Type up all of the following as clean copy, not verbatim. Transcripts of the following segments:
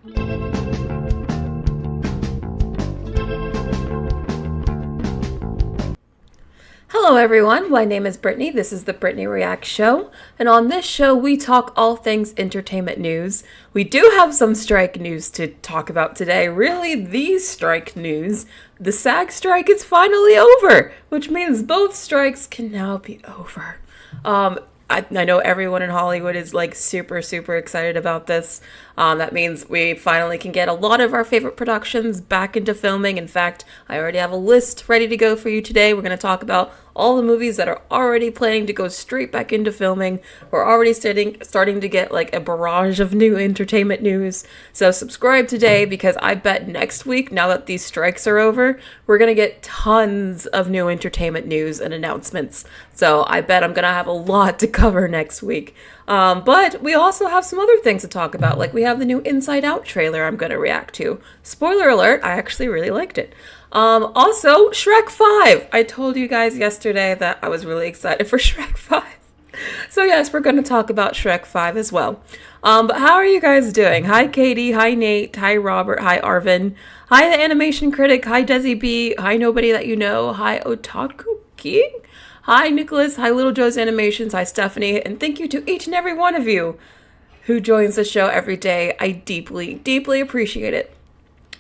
Hello everyone, my name is Brittany, this is the Brittany Reacts Show, and on this show we talk all things entertainment news. We do have some strike news to talk about today, really the strike news. The SAG strike is finally over, which means both strikes can now be over. I know everyone in Hollywood is like super excited about this. That means we finally can get a lot of our favorite productions back into filming. In fact, I already have a list ready to go for you today. We're going to talk about all the movies that are already planning to go straight back into filming. We're already starting to get like a barrage of new entertainment news. So subscribe today because I bet next week, now that these strikes are over, we're going to get tons of new entertainment news and announcements. So I bet I'm going to have a lot to cover next week. But we also have some other things to talk about, like we have the new Inside Out trailer I'm going to react to. Spoiler alert, I actually really liked it. Also, Shrek 5. I told you guys yesterday that I was really excited for Shrek 5. So yes, we're going to talk about Shrek 5 as well. But how are you guys doing? Hi Katie, hi Nate, hi Robert, hi Arvin, hi the animation critic, hi Desi B, hi nobody that you know, hi Otaku King. Hi Nicholas, hi Little Joe's Animations, hi Stephanie, and thank you to each and every one of you who joins the show every day. I deeply appreciate it.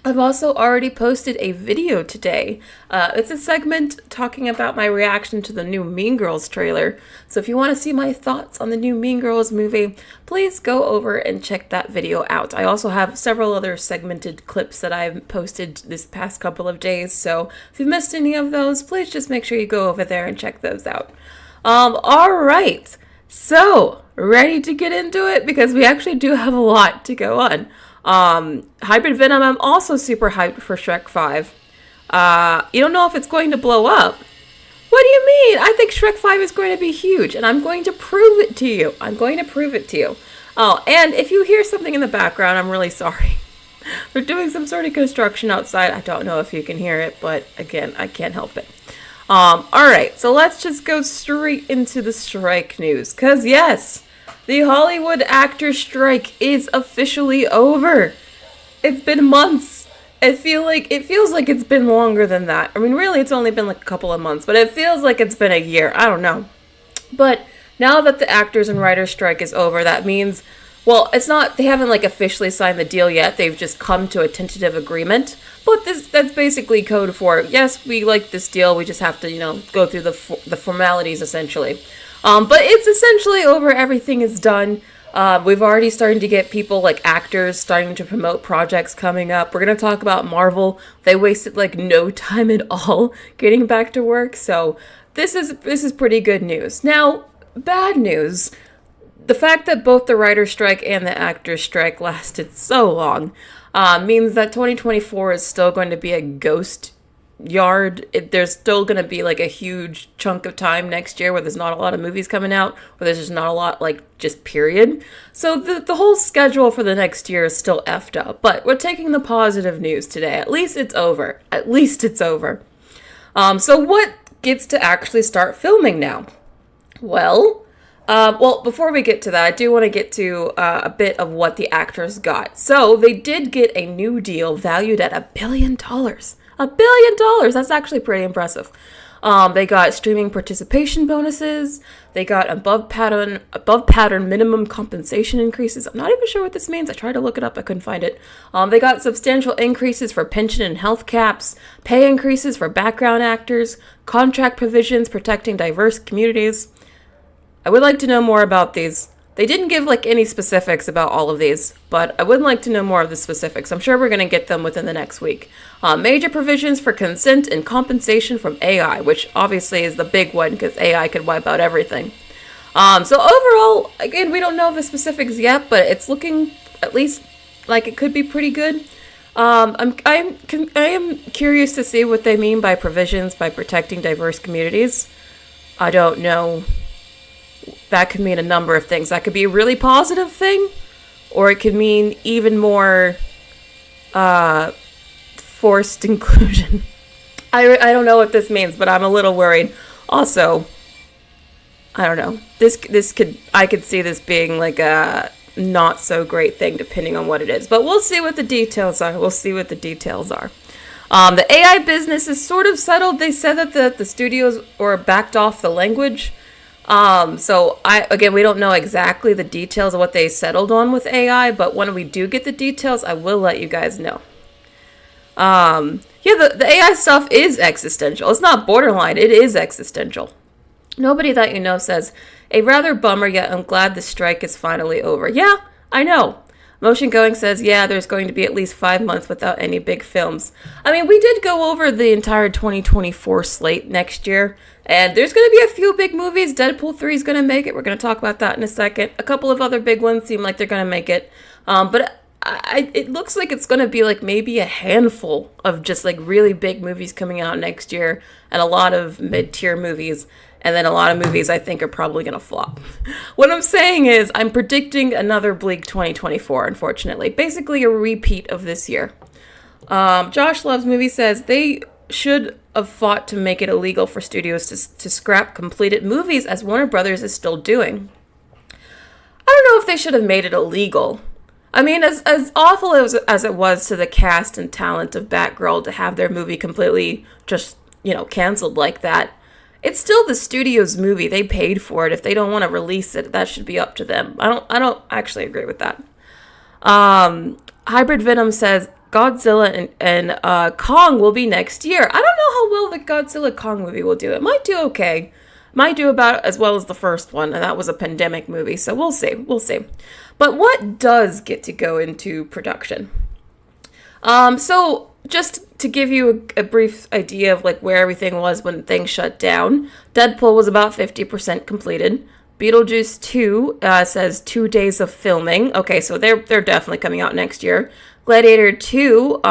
I've also already posted a video today. It's a segment talking about my reaction to the new Mean Girls trailer. So if you want to see my thoughts on the new Mean Girls movie, please go over and check that video out. I also have several other segmented clips that I've posted this past couple of days. So if you missed any of those, please just make sure you go over there and check those out. All right. So ready to get into it because we actually do have a lot to go on. Hybrid Venom, I'm also super hyped for Shrek 5. You don't know if it's going to blow up. What do you mean? I think Shrek 5 is going to be huge, and I'm going to prove it to you. Oh, and if you hear something in the background, I'm really sorry. They're doing some sort of construction outside. I don't know if you can hear it, but again, I can't help it. Alright, so let's just go straight into the strike news, because yes, the Hollywood actors strike is officially over. It's been months. It feels like it's been longer than that. I mean, really, it's only been like a couple of months, but it feels like it's been a year. I don't know. But now that the actors and writers strike is over, that means, well, it's not, they haven't like officially signed the deal yet. They've just come to a tentative agreement. But that's basically code for, yes, we like this deal. We just have to, go through the formalities essentially. But it's essentially over. Everything is done. We've already started to get people like actors starting to promote projects coming up. We're going to talk about Marvel. They wasted like no time at all getting back to work. So this is pretty good news. Now, bad news. The fact that both the writer's strike and the actor's strike lasted so long means that 2024 is still going to be a ghost yard. There's still going to be like a huge chunk of time next year where there's not a lot of movies coming out, where there's just not a lot, like, just period. So the whole schedule for the next year is still effed up. But we're taking the positive news today. At least it's over. So what gets to actually start filming now? Well, before we get to that, I do want to get to a bit of what the actors got. So they did get a new deal valued at $1 billion. $1 billion! That's actually pretty impressive. They got streaming participation bonuses. They got above pattern minimum compensation increases. I'm not even sure what this means. I tried to look it up. I couldn't find it. They got substantial increases for pension and health caps, pay increases for background actors, contract provisions protecting diverse communities. I would like to know more about these. They didn't give like any specifics about all of these, but I would like to know more of the specifics. I'm sure we're going to get them within the next week. Major provisions for consent and compensation from AI, which obviously is the big one because AI could wipe out everything. So overall, again, we don't know the specifics yet, but it's looking at least like it could be pretty good. I am curious to see what they mean by provisions by protecting diverse communities. I don't know. That could mean a number of things. That could be a really positive thing, or it could mean even more forced inclusion. I don't know what this means, but I'm a little worried. Also, I don't know. I could see this being like a not so great thing depending on what it is. But we'll see what the details are. The AI business is sort of settled. They said that the studios were backed off the language. We don't know exactly the details of what they settled on with AI, but when we do get the details, I will let you guys know. The AI stuff is existential. It's not borderline, it is existential. Nobody that you know says, a rather bummer, yet I'm glad the strike is finally over. Yeah, I know. Motion Going says, yeah, there's going to be at least 5 months without any big films. I mean, we did go over the entire 2024 slate next year, and there's going to be a few big movies. Deadpool 3 is going to make it. We're going to talk about that in a second. A couple of other big ones seem like they're going to make it. But it looks like it's going to be like maybe a handful of just like really big movies coming out next year, and a lot of mid-tier movies. And then a lot of movies I think are probably going to flop. What I'm saying is I'm predicting another bleak 2024, unfortunately. Basically a repeat of this year. Josh Loves Movie says they should have fought to make it illegal for studios to scrap completed movies, as Warner Brothers is still doing. I don't know if they should have made it illegal. I mean, as awful as it was to the cast and talent of Batgirl to have their movie completely just, canceled like that, it's still the studio's movie. They paid for it. If they don't want to release it, that should be up to them. I don't actually agree with that. Hybrid Venom says Godzilla and Kong will be next year. I don't know how well the Godzilla Kong movie will do. It might do okay. Might do about as well as the first one, and that was a pandemic movie, so we'll see. But what does get to go into production? So just to give you a brief idea of like where everything was when things shut down, Deadpool was about 50% completed. Beetlejuice 2 says 2 days of filming. Okay, so they're definitely coming out next year. Gladiator 2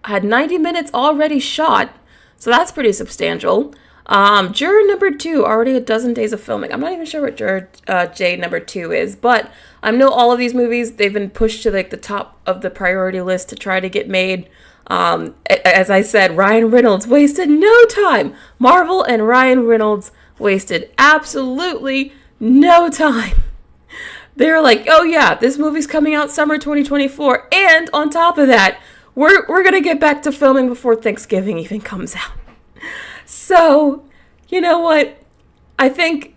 had 90 minutes already shot, so that's pretty substantial. Juror number 2, already a dozen days of filming. I'm not even sure what Juror J number 2 is, but I know all of these movies, they've been pushed to like the top of the priority list to try to get made. As I said, Ryan Reynolds wasted no time. Marvel and Ryan Reynolds wasted absolutely no time. They're like, oh yeah, this movie's coming out summer 2024, and on top of that, we're gonna get back to filming before Thanksgiving even comes out. So, you know what? I think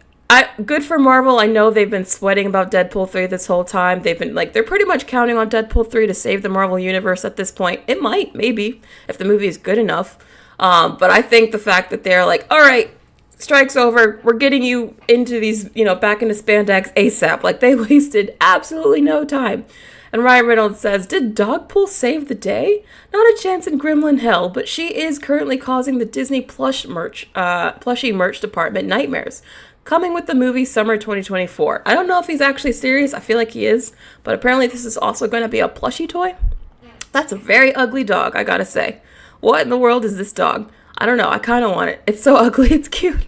good for Marvel. I know they've been sweating about Deadpool 3 this whole time. They've been they're pretty much counting on Deadpool 3 to save the Marvel Universe at this point. It might, maybe, if the movie is good enough. But I think the fact that they're like, all right, strike's over. We're getting you into these, back into spandex ASAP. Like, they wasted absolutely no time. And Ryan Reynolds says, did Dogpool save the day? Not a chance in Gremlin Hell, but she is currently causing the Disney plushie merch department nightmares. Coming with the movie summer 2024. I don't know if he's actually serious. I feel like he is. But apparently this is also going to be a plushie toy. That's a very ugly dog, I gotta say. What in the world is this dog? I don't know. I kind of want it. It's so ugly. It's cute.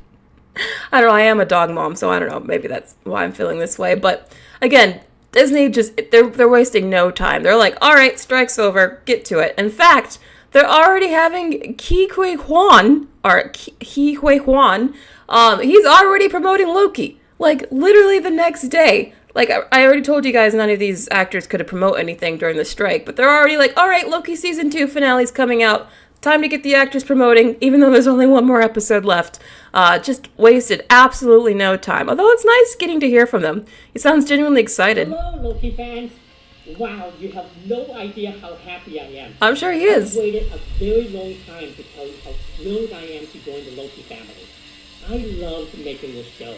I don't know. I am a dog mom, so I don't know. Maybe that's why I'm feeling this way. But again, Disney they're wasting no time. They're like, all right, strike's over. Get to it. In fact, they're already having Ke Huy Quan. He's already promoting Loki. Like, literally the next day. Like, I already told you guys none of these actors could have promoted anything during the strike. But they're already like, all right, Loki Season 2 finale's coming out. Time to get the actors promoting, even though there's only one more episode left. Just wasted absolutely no time. Although it's nice getting to hear from them. He sounds genuinely excited. Hello, Loki fans. Wow, you have no idea how happy I am. I'm sure he is. I've waited a very long time to tell you how thrilled I am to join the Loki family. I love making this show.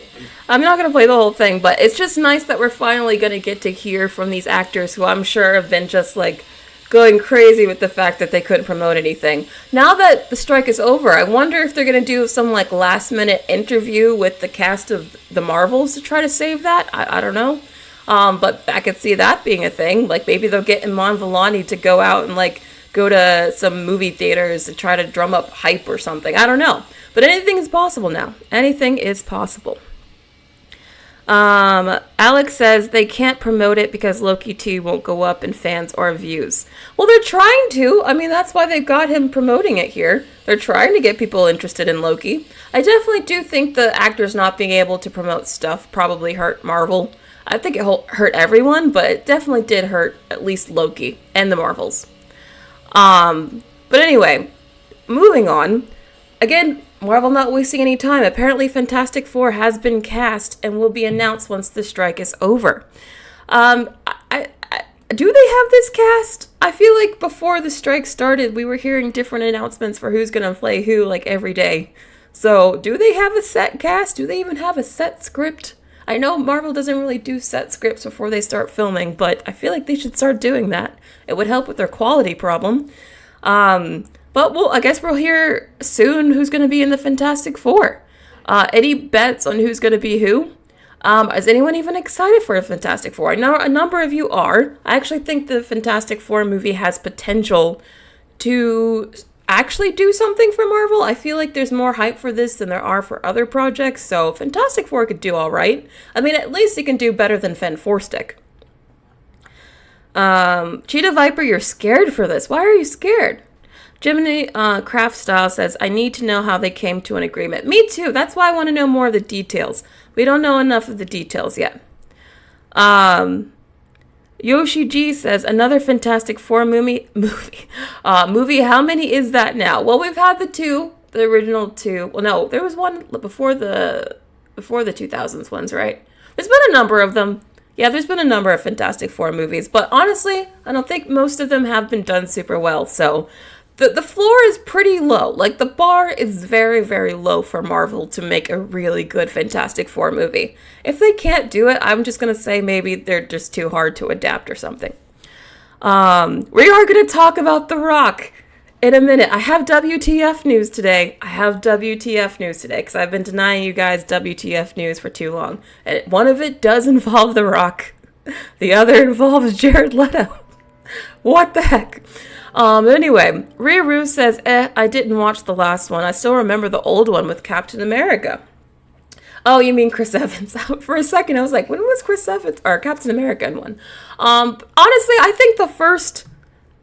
I'm not going to play the whole thing, but it's just nice that we're finally going to get to hear from these actors who I'm sure have been just like going crazy with the fact that they couldn't promote anything. Now that the strike is over, I wonder if they're going to do some like last minute interview with the cast of the Marvels to try to save that. I don't know. But I could see that being a thing. Like maybe they'll get Iman Vellani to go out and like go to some movie theaters to try to drum up hype or something. I don't know. But anything is possible now. Anything is possible. Alex says they can't promote it because Loki 2 won't go up in fans or views. Well, they're trying to. I mean, that's why they've got him promoting it here. They're trying to get people interested in Loki. I definitely do think the actors not being able to promote stuff probably hurt Marvel. I think it hurt everyone, but it definitely did hurt at least Loki and the Marvels. But anyway, moving on. Again, Marvel not wasting any time. Apparently Fantastic Four has been cast and will be announced once the strike is over. Do they have this cast? I feel like before the strike started, we were hearing different announcements for who's going to play who, like, every day. So, do they have a set cast? Do they even have a set script? I know Marvel doesn't really do set scripts before they start filming, but I feel like they should start doing that. It would help with their quality problem. But I guess we'll hear soon who's going to be in the Fantastic Four. Any bets on who's going to be who? Is anyone even excited for the Fantastic Four? I know a number of you are. I actually think the Fantastic Four movie has potential to actually do something for Marvel. I feel like there's more hype for this than there are for other projects, so Fantastic Four could do all right. I mean, at least it can do better than Fen Four Stick. Cheetah Viper, you're scared for this. Why are you scared? Jiminy Craft Style says, I need to know how they came to an agreement. Me too. That's why I want to know more of the details. We don't know enough of the details yet. Yoshi G says, another Fantastic Four movie. How many is that now? Well, we've had the original two. Well, no, there was one before the 2000s ones, right? There's been a number of them. Yeah, there's been a number of Fantastic Four movies, but honestly, I don't think most of them have been done super well, so the floor is pretty low. Like, the bar is very, very low for Marvel to make a really good Fantastic Four movie. If they can't do it, I'm just going to say maybe they're just too hard to adapt or something. We are going to talk about The Rock in a minute. I have WTF news today. Because I've been denying you guys WTF news for too long. And one of it does involve The Rock. The other involves Jared Leto. What the heck? Anyway, Ruru says, I didn't watch the last one. I still remember the old one with Captain America. Oh, you mean Chris Evans. For a second, I was like, when was Chris Evans, or Captain America in one? Honestly, I think the first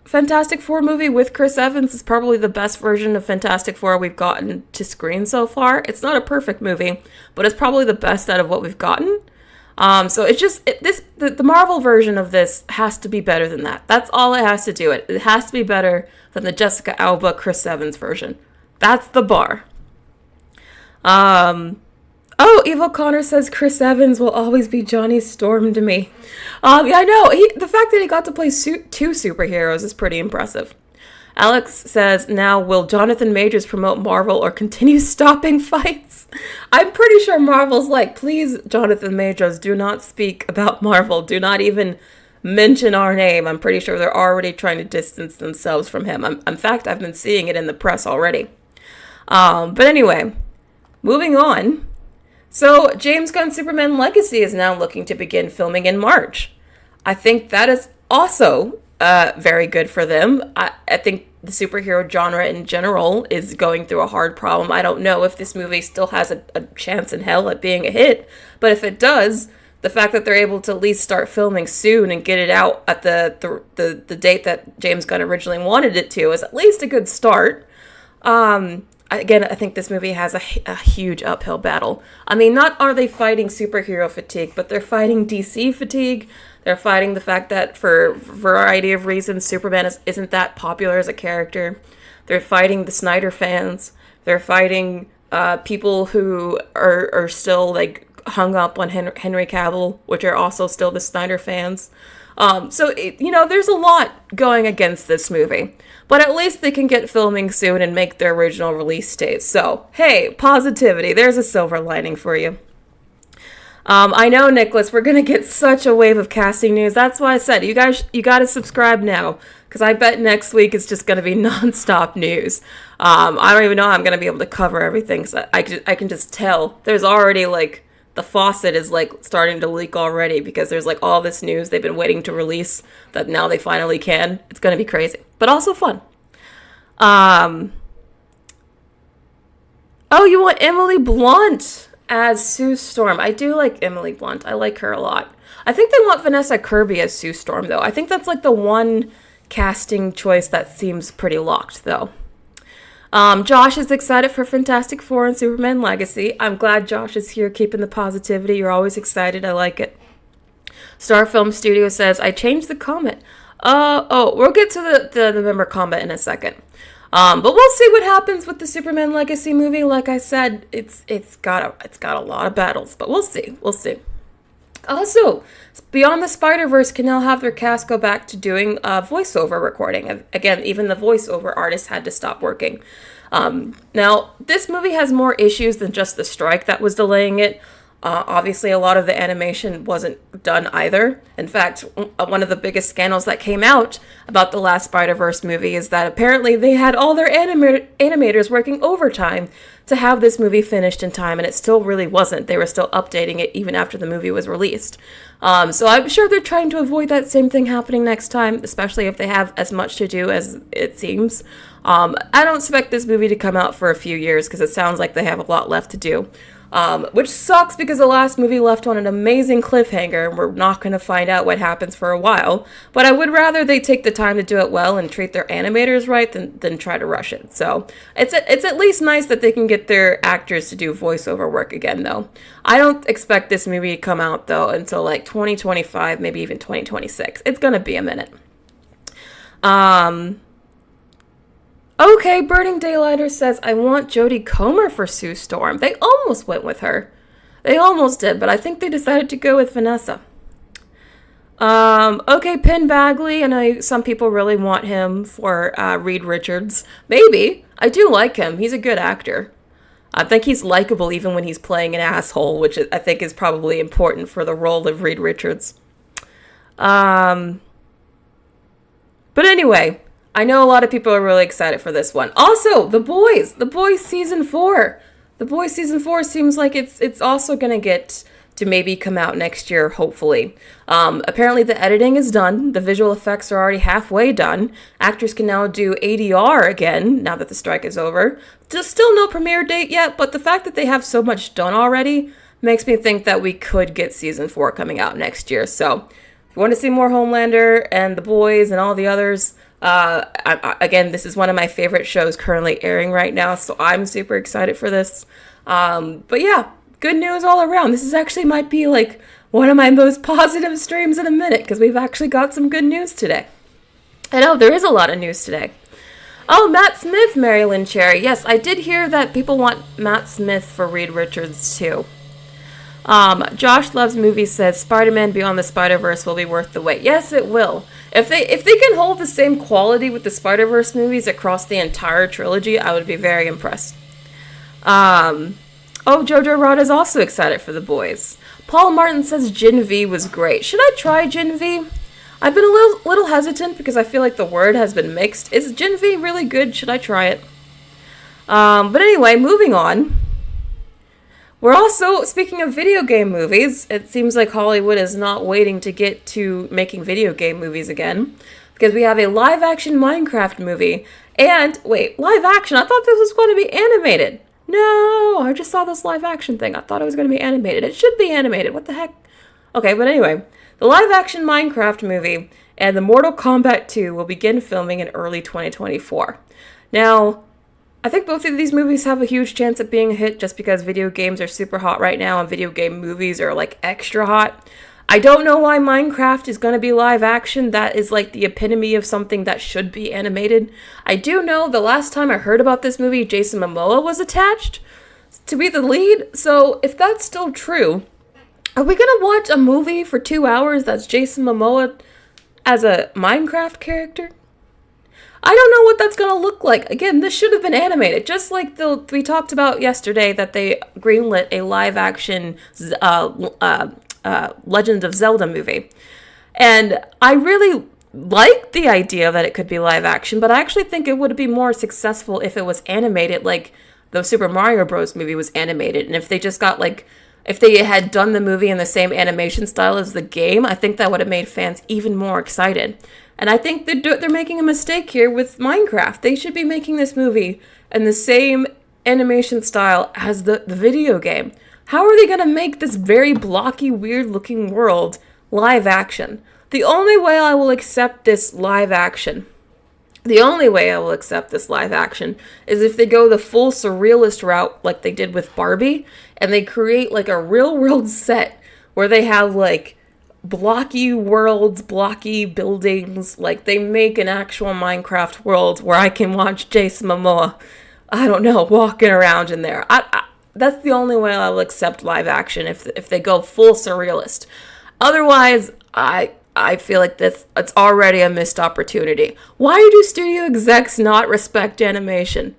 Fantastic Four movie with Chris Evans is probably the best version of Fantastic Four we've gotten to screen so far. It's not a perfect movie, but it's probably the best out of what we've gotten. So it's just, the Marvel version of this has to be better than that. That's all it has to do. It has to be better than the Jessica Alba, Chris Evans version. That's the bar. Evil Connor says Chris Evans will always be Johnny Storm to me. Yeah, I know. The fact that he got to play two superheroes is pretty impressive. Alex says, now, will Jonathan Majors promote Marvel or continue stopping fights? I'm pretty sure Marvel's like, please, Jonathan Majors, do not speak about Marvel. Do not even mention our name. I'm pretty sure they're already trying to distance themselves from him. In fact, I've been seeing it in the press already. But anyway, moving on. So, James Gunn's Superman Legacy is now looking to begin filming in March. I think that is also very good for them. I think the superhero genre in general is going through a hard problem. I don't know if this movie still has a chance in hell at being a hit, but if it does, the fact that they're able to at least start filming soon and get it out at the date that James Gunn originally wanted it to is at least a good start. Again, I think this movie has a huge uphill battle. I mean, not are they fighting superhero fatigue, but they're fighting DC fatigue. They're fighting the fact that for a variety of reasons, Superman isn't that popular as a character. They're fighting the Snyder fans. They're fighting people who are still like hung up on Henry Cavill, which are also still the Snyder fans. So there's a lot going against this movie. But at least they can get filming soon and make their original release date. So, hey, positivity. There's a silver lining for you. I know, Nicholas, we're going to get such a wave of casting news. That's why I said, you got to subscribe now, because I bet next week it's just going to be nonstop news. I don't even know how I'm going to be able to cover everything, so I can just tell. There's already, like, the faucet is, like, starting to leak already, because there's, like, all this news they've been waiting to release that now they finally can. It's going to be crazy, but also fun. You want Emily Blunt as Sue Storm. I do like Emily Blunt. I like her a lot. I think they want Vanessa Kirby as Sue Storm, though. I think that's like the one casting choice that seems pretty locked, though. Josh is excited for Fantastic Four and Superman Legacy. I'm glad Josh is here keeping the positivity. You're always excited. I like it. Star Film Studio says, I changed the comment. We'll get to the November comment in a second. But we'll see what happens with the Superman Legacy movie. Like I said, it's got a lot of battles, but we'll see. Also, Beyond the Spider-Verse can now have their cast go back to doing voiceover recording. Again, even the voiceover artists had to stop working. Now, this movie has more issues than just the strike that was delaying it. Obviously, a lot of the animation wasn't done either. In fact, one of the biggest scandals that came out about the last Spider-Verse movie is that apparently they had all their animators working overtime to have this movie finished in time, and it still really wasn't. They were still updating it even after the movie was released. So I'm sure they're trying to avoid that same thing happening next time, especially if they have as much to do as it seems. I don't expect this movie to come out for a few years because it sounds like they have a lot left to do. Which sucks because the last movie left on an amazing cliffhanger and we're not going to find out what happens for a while. But I would rather they take the time to do it well and treat their animators right than try to rush it. So it's at least nice that they can get their actors to do voiceover work again, though. I don't expect this movie to come out, though, until like 2025, maybe even 2026. It's going to be a minute. Okay, Burning Daylighter says, I want Jodie Comer for Sue Storm. They almost went with her. They almost did, but I think they decided to go with Vanessa. Okay, Penn Bagley. I know some people really want him for Reed Richards. Maybe. I do like him. He's a good actor. I think he's likable even when he's playing an asshole, which I think is probably important for the role of Reed Richards. But anyway, I know a lot of people are really excited for this one. Also, The Boys season 4. The Boys season 4 seems like it's also going to get to maybe come out next year, hopefully. Apparently the editing is done. The visual effects are already halfway done. Actors can now do ADR again, now that the strike is over. There's still no premiere date yet, but the fact that they have so much done already makes me think that we could get season 4 coming out next year. So, if you want to see more Homelander and The Boys and all the others, again, this is one of my favorite shows currently airing right now, so I'm super excited for this. But yeah, good news all around. This is actually might be like one of my most positive streams in a minute, because we've actually got some good news today. I know, there is a lot of news today. Oh, Matt Smith, Marilyn Cherry. Yes, I did hear that people want Matt Smith for Reed Richards too. Josh Loves Movies says Spider-Man Beyond the Spider-Verse will be worth the wait. Yes, it will. If they can hold the same quality with the Spider-Verse movies across the entire trilogy, I would be very impressed. Jojo Rod is also excited for The Boys. Paul Martin says Gen V was great. Should I try Gen V? I've been a little hesitant because I feel like the word has been mixed. Is Gen V really good? Should I try it? But anyway, moving on. We're also, speaking of video game movies, it seems like Hollywood is not waiting to get to making video game movies again, because we have a live-action Minecraft movie. And, wait, live-action? I thought this was going to be animated. No, I just saw this live-action thing. I thought it was going to be animated. It should be animated. What the heck? Okay, but anyway, the live-action Minecraft movie and the Mortal Kombat 2 will begin filming in early 2024. Now, I think both of these movies have a huge chance at being a hit just because video games are super hot right now and video game movies are like extra hot. I don't know why Minecraft is going to be live action. That is like the epitome of something that should be animated. I do know the last time I heard about this movie, Jason Momoa was attached to be the lead. So if that's still true, are we going to watch a movie for 2 hours that's Jason Momoa as a Minecraft character? I don't know what that's going to look like. Again, this should have been animated. Just like we talked about yesterday that they greenlit a live-action Legend of Zelda movie. And I really like the idea that it could be live-action, but I actually think it would be more successful if it was animated like the Super Mario Bros. Movie was animated. And if they just got if they had done the movie in the same animation style as the game, I think that would have made fans even more excited. And I think they're making a mistake here with Minecraft. They should be making this movie in the same animation style as the video game. How are they going to make this very blocky, weird-looking world live action? The only way I will accept this live action is if they go the full surrealist route like they did with Barbie, and they create like a real-world set where they have like blocky worlds, blocky buildings. Like, they make an actual Minecraft world where I can watch Jason Momoa, I don't know, walking around in there. That's the only way I'll accept live action, if they go full surrealist. Otherwise, I feel like it's already a missed opportunity. Why do studio execs not respect animation?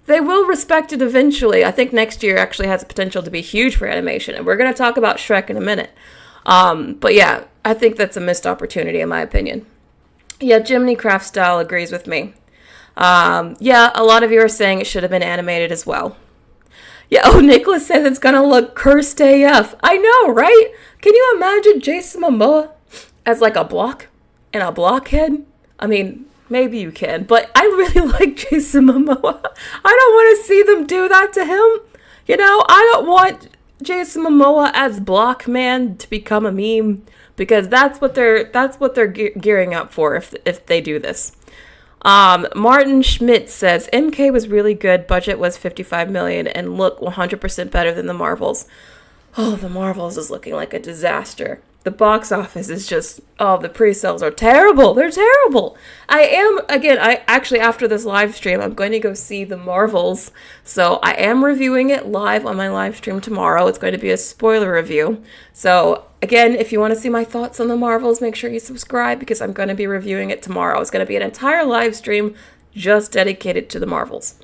They will respect it eventually. I think next year actually has the potential to be huge for animation, and we're going to talk about Shrek in a minute. But yeah, I think that's a missed opportunity in my opinion. Yeah, Jiminy Craft Style agrees with me. Yeah, a lot of you are saying it should have been animated as well. Yeah, oh, Nicholas says it's gonna look cursed AF. I know, right? Can you imagine Jason Momoa as like a block and a blockhead? I mean, maybe you can, but I really like Jason Momoa. I don't want to see them do that to him. You know, I don't want Jason Momoa as Blockman to become a meme, because that's what they're gearing up for if they do this. Martin Schmidt says MK was really good. Budget was $55 million and look 100% better than the Marvels. Oh, the Marvels is looking like a disaster. The box office is just, the pre-sales are terrible. They're terrible. I actually, after this live stream, I'm going to go see the Marvels. So I am reviewing it live on my live stream tomorrow. It's going to be a spoiler review. So again, if you want to see my thoughts on the Marvels, make sure you subscribe, because I'm going to be reviewing it tomorrow. It's going to be an entire live stream just dedicated to the Marvels.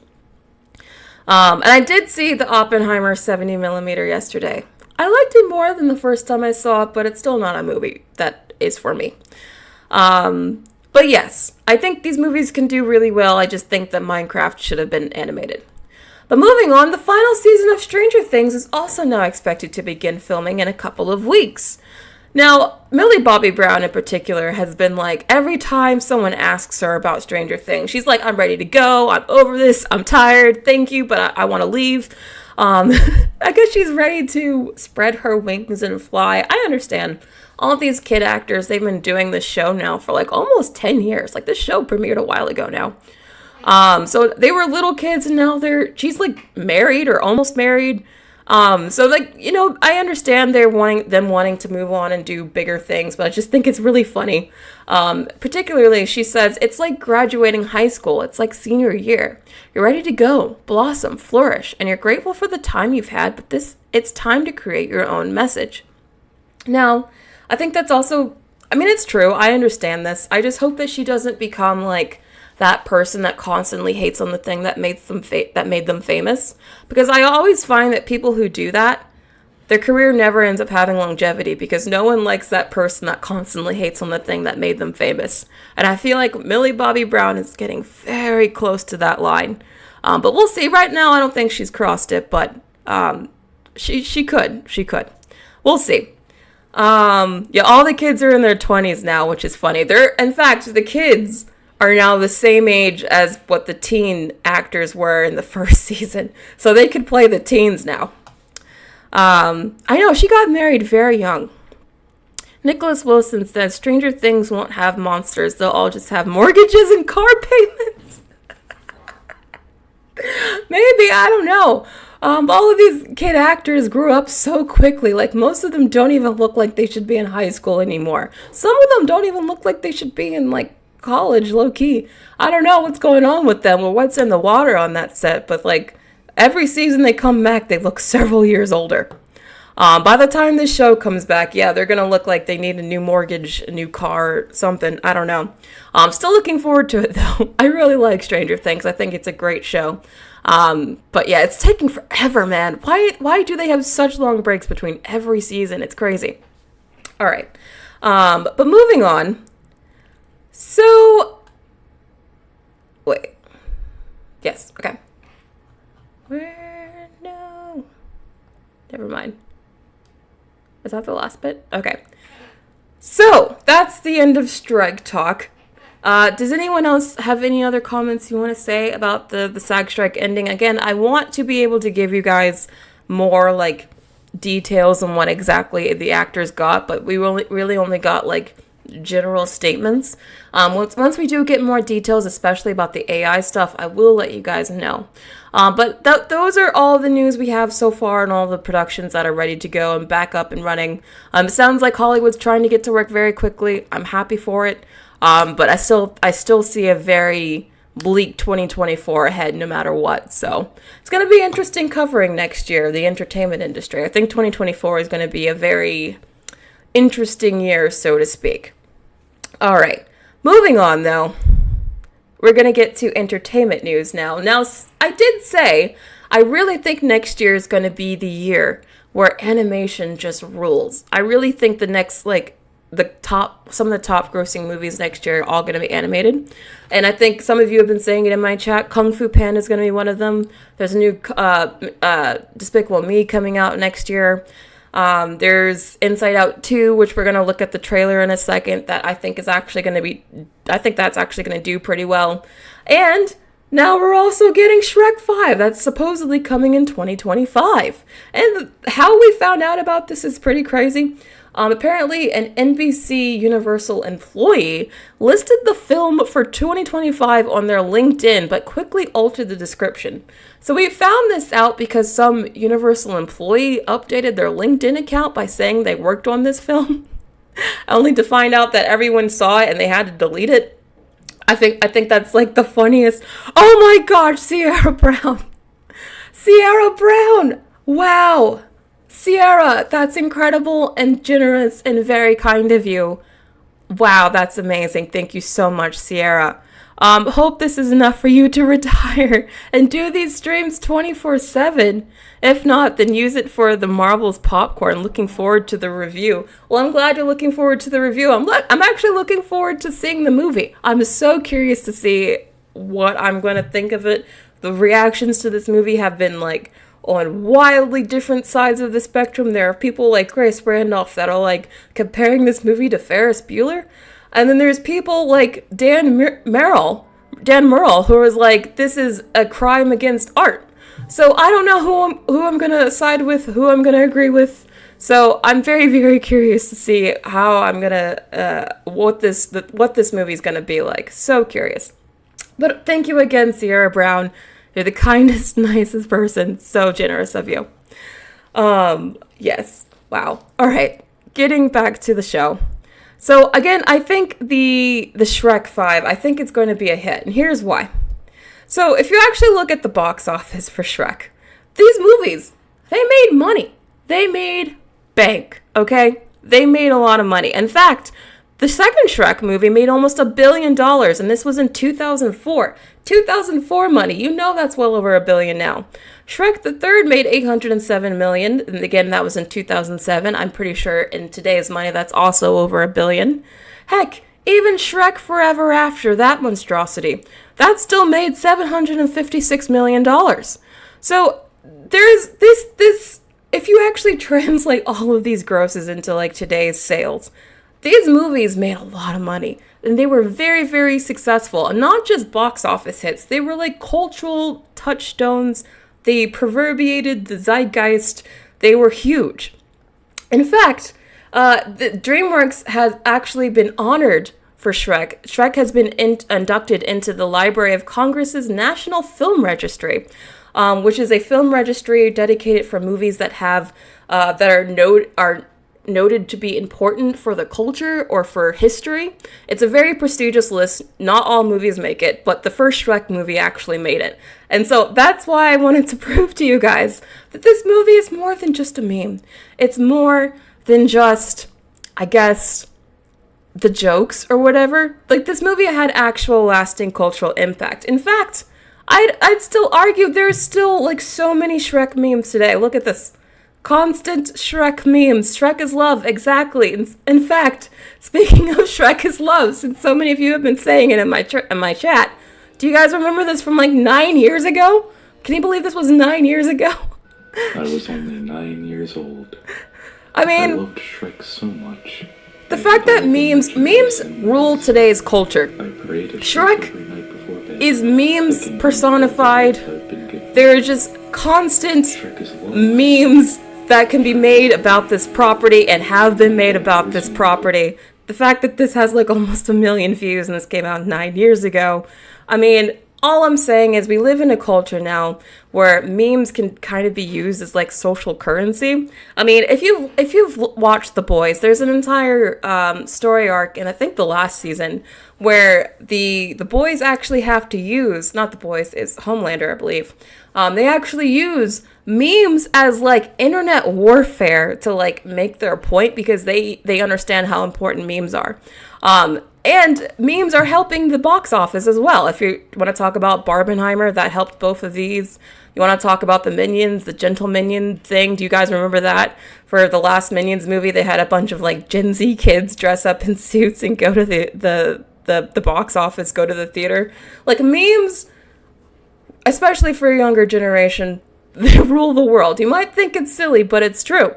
And I did see the Oppenheimer 70mm yesterday. I liked it more than the first time I saw it, but it's still not a movie that is for me. But yes, I think these movies can do really well. I just think that Minecraft should have been animated. But moving on, the final season of Stranger Things is also now expected to begin filming in a couple of weeks. Now, Millie Bobby Brown in particular has been like, every time someone asks her about Stranger Things, she's like, I'm ready to go, I'm over this, I'm tired, thank you, but I want to leave. I guess she's ready to spread her wings and fly. I understand. All of these kid actors, they've been doing this show now for like almost 10 years. Like, this show premiered a while ago now. So they were little kids, and now she's like married or almost married. So like, you know, I understand them wanting to move on and do bigger things, but I just think it's really funny. Particularly, she says, it's like graduating high school. It's like senior year. You're ready to go, blossom, flourish, and you're grateful for the time you've had, but it's time to create your own message. Now, I think that's also, I mean, it's true. I understand this. I just hope that she doesn't become like that person that constantly hates on the thing that made them famous. Because I always find that people who do that, their career never ends up having longevity, because no one likes that person that constantly hates on the thing that made them famous. And I feel like Millie Bobby Brown is getting very close to that line. But we'll see. Right now, I don't think she's crossed it, but she could. We'll see. Yeah, all the kids are in their 20s now, which is funny. In fact, the kids are now the same age as what the teen actors were in the first season. So they could play the teens now. I know, she got married very young. Nicholas Wilson says, Stranger Things won't have monsters. They'll all just have mortgages and car payments. Maybe, I don't know. All of these kid actors grew up so quickly. Like, most of them don't even look like they should be in high school anymore. Some of them don't even look like they should be in, like, college, low-key. I don't know what's going on with them or what's in the water on that set, but, like, every season they come back, they look several years older. By the time this show comes back, yeah, they're going to look like they need a new mortgage, a new car, something. I don't know. I'm still looking forward to it, though. I really like Stranger Things. I think it's a great show. But yeah, it's taking forever, man. Why do they have such long breaks between every season? It's crazy. All right. But moving on. So, wait. Yes, okay. No. Never mind. Is that the last bit? Okay. So, that's the end of strike talk. Does anyone else have any other comments you want to say about the SAG strike ending? Again, I want to be able to give you guys more, like, details on what exactly the actors got, but we really only got, like, general statements. Once we do get more details, especially about the AI stuff, I will let you guys know. But those are all the news we have so far and all the productions that are ready to go and back up and running. It sounds like Hollywood's trying to get to work very quickly. I'm happy for it. But I still see a very bleak 2024 ahead no matter what. So it's going to be interesting covering next year, the entertainment industry. I think 2024 is going to be a very interesting year, so to speak. All right. Moving on, though. We're going to get to entertainment news now. Now, I did say I really think next year is going to be the year where animation just rules. I really think the next, some of the top grossing movies next year are all going to be animated. And I think some of you have been saying it in my chat. Kung Fu Panda is going to be one of them. There's a new Despicable Me coming out next year. There's Inside Out 2, which we're going to look at the trailer in a second, that I think that's actually going to do pretty well. And now we're also getting Shrek 5. That's supposedly coming in 2025. And how we found out about this is pretty crazy. Apparently, an NBC Universal employee listed the film for 2025 on their LinkedIn, but quickly altered the description. So we found this out because some Universal employee updated their LinkedIn account by saying they worked on this film, only to find out that everyone saw it and they had to delete it. I think that's like the funniest. Oh my gosh, Sierra Brown. Sierra Brown. Wow. Sierra, that's incredible and generous and very kind of you. Wow, that's amazing. Thank you so much, Sierra. Hope this is enough for you to retire and do these streams 24/7. If not, then use it for the Marvel's popcorn. Looking forward to the review. Well, I'm glad you're looking forward to the review. I'm actually looking forward to seeing the movie. I'm so curious to see what I'm going to think of it. The reactions to this movie have been on wildly different sides of the spectrum. There are people like Grace Randolph that are comparing this movie to Ferris Bueller. And then there's people like Dan Merrill, who is this is a crime against art. So I don't know who I'm going to side with, who I'm going to agree with. So I'm very, very curious to see how I'm going to, what this movie is going to be like. So curious. But thank you again, Sierra Brown. You're the kindest, nicest person. So generous of you. Yes. Wow. All right. Getting back to the show. So again, I think the Shrek 5, I think it's going to be a hit. And here's why. So if you actually look at the box office for Shrek, these movies, they made money. They made bank. Okay? They made a lot of money. In fact, the second Shrek movie made almost $1 billion, and this was in 2004. 2004 money, you know that's well over $1 billion now. Shrek the Third made $807 million, and again, that was in 2007. I'm pretty sure in today's money, that's also over $1 billion. Heck, even Shrek Forever After, that monstrosity, that still made $756 million. So there's this. If you actually translate all of these grosses into today's sales, these movies made a lot of money, and they were very, very successful. And not just box office hits, they were cultural touchstones. They proverbiated the zeitgeist. They were huge. In fact, the Dreamworks has actually been honored for Shrek. Shrek has been inducted into the Library of Congress's National Film Registry, which is a film registry dedicated for movies that have are noted to be important for the culture or for history. It's a very prestigious list. Not all movies make it, but the first Shrek movie actually made it. And so that's why I wanted to prove to you guys that this movie is more than just a meme. It's more than just, I guess, the jokes or whatever. This movie had actual lasting cultural impact. In fact, I'd still argue there's still so many Shrek memes today. Look at this. Constant Shrek memes. Shrek is love, exactly. In fact, speaking of Shrek is love, since so many of you have been saying it in my chat, do you guys remember this from 9 years ago? Can you believe this was 9 years ago? I was only 9 years old. I mean, I loved Shrek so much. The fact that memes rule today's culture. Shrek is memes personified. There are just constant memes that can be made about this property and have been made about this property. the fact that this has like almost 1 million views and this came out 9 years ago, I mean, all I'm saying is we live in a culture now where memes can kind of be used as like social currency. I mean, if you've watched The Boys, there's an entire story arc in I think the last season where the boys actually have to use, not the boys, it's Homelander, I believe. They actually use memes as like internet warfare to like make their point because they understand how important memes are. And memes are helping the box office as well. If you want to talk about Barbenheimer, that helped both of these. You want to talk about the Minions, the Gentle Minion thing. Do you guys remember that? For the last Minions movie, they had a bunch of like Gen Z kids dress up in suits and go to the box office, go to the theater. Like memes, especially for a younger generation, they rule the world. You might think it's silly, but it's true.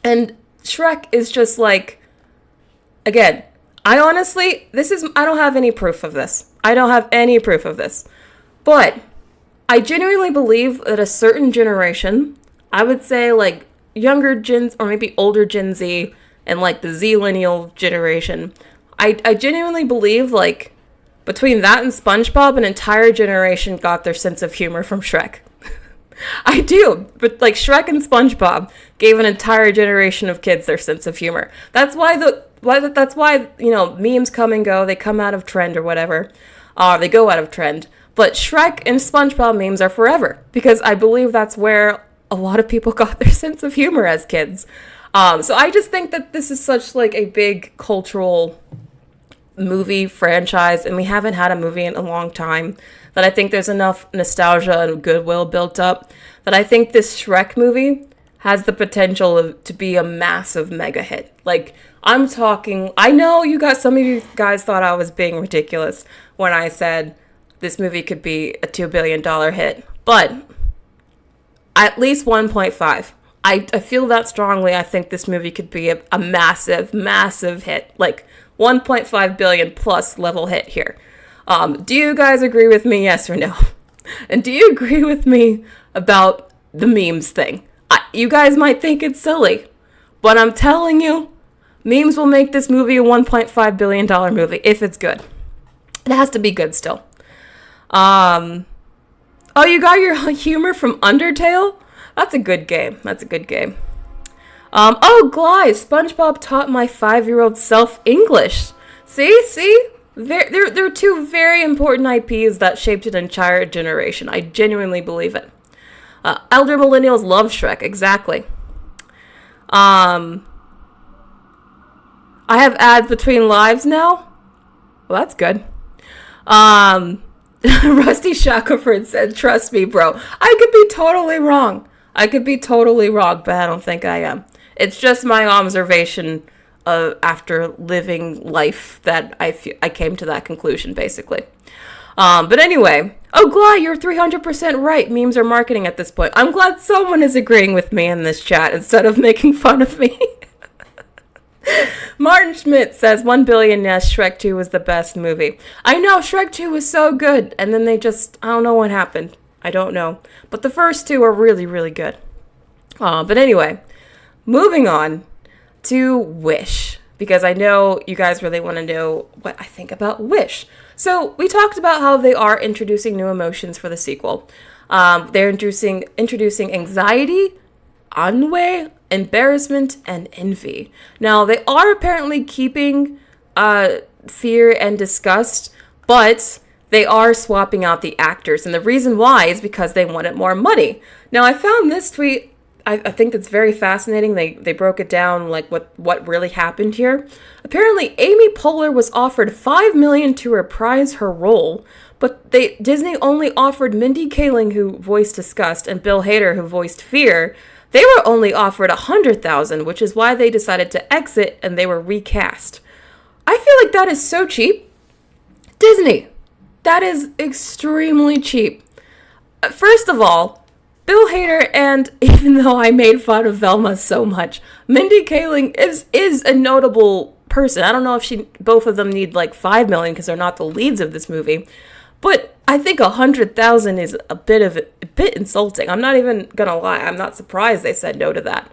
And Shrek is just like, again, I don't have any proof of this. I don't have any proof of this. But I genuinely believe that a certain generation, I would say like younger gens or maybe older Gen Z and like the Z-Lineal generation, I genuinely believe like between that and SpongeBob, an entire generation got their sense of humor from Shrek. I do, but like Shrek and SpongeBob gave an entire generation of kids their sense of humor. That's why you know, memes come and go. They come out of trend or whatever. They go out of trend. But Shrek and SpongeBob memes are forever because I believe that's where a lot of people got their sense of humor as kids. So I just think that this is such like a big cultural movie franchise, and we haven't had a movie in a long time, that I think there's enough nostalgia and goodwill built up that I think this Shrek movie has the potential to be a massive mega hit. Like, I'm talking, I know some of you guys thought I was being ridiculous when I said this movie could be a $2 billion hit, but at least 1.5. I feel that strongly. I think this movie could be a massive, massive hit, like 1.5 billion plus level hit here. Do you guys agree with me, yes or no? And do you agree with me about the memes thing? You guys might think it's silly, but I'm telling you, memes will make this movie a $1.5 billion movie if it's good. It has to be good still. Oh, you got your humor from Undertale? That's a good game. Oh, Gly, SpongeBob taught my 5-year-old self English. See? They're two very important IPs that shaped an entire generation. I genuinely believe it. Elder millennials love Shrek, exactly. I have ads between lives now? Well, that's good. Rusty Shackelford said, trust me, bro. I could be totally wrong, but I don't think I am. It's just my observation after living life that I came to that conclusion, basically. But anyway, oh, Gly, you're 300% right. Memes are marketing at this point. I'm glad someone is agreeing with me in this chat instead of making fun of me. Martin Schmidt says 1 billion, yes, Shrek 2 was the best movie. I know, Shrek 2 was so good, and then I don't know what happened. I don't know. But the first two are really, really good. But anyway, moving on to Wish, because I know you guys really want to know what I think about Wish. So we talked about how they are introducing new emotions for the sequel. They're introducing anxiety, ennui, embarrassment, and envy. Now, they are apparently keeping fear and disgust, but they are swapping out the actors. And the reason why is because they wanted more money. Now, I found this tweet, I think it's very fascinating. They broke it down, like what really happened here. Apparently, Amy Poehler was offered $5 million to reprise her role, but Disney only offered Mindy Kaling, who voiced disgust, and Bill Hader, who voiced fear. They were only offered $100,000, which is why they decided to exit and they were recast. I feel like that is so cheap. Disney, that is extremely cheap. First of all, Bill Hader, and even though I made fun of Velma so much, Mindy Kaling is a notable person. I don't know if both of them need like $5 million because they're not the leads of this movie, but I think $100,000 is a bit insulting. I'm not even gonna lie. I'm not surprised they said no to that.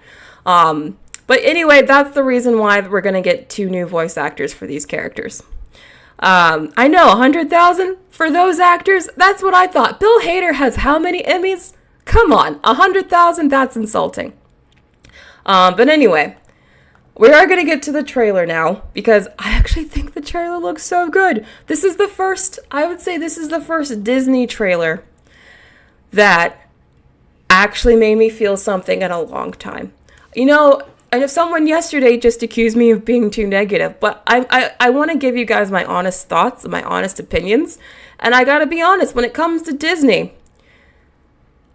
But anyway, that's the reason why we're going to get 2 new voice actors for these characters. I know, 100,000 for those actors? That's what I thought. Bill Hader has how many Emmys? Come on, 100,000? That's insulting. But anyway, we are going to get to the trailer now, because I actually think the trailer looks so good. I would say this is the first Disney trailer that actually made me feel something in a long time. You know, I know someone yesterday just accused me of being too negative, but I want to give you guys my honest thoughts and my honest opinions. And I gotta be honest, when it comes to Disney,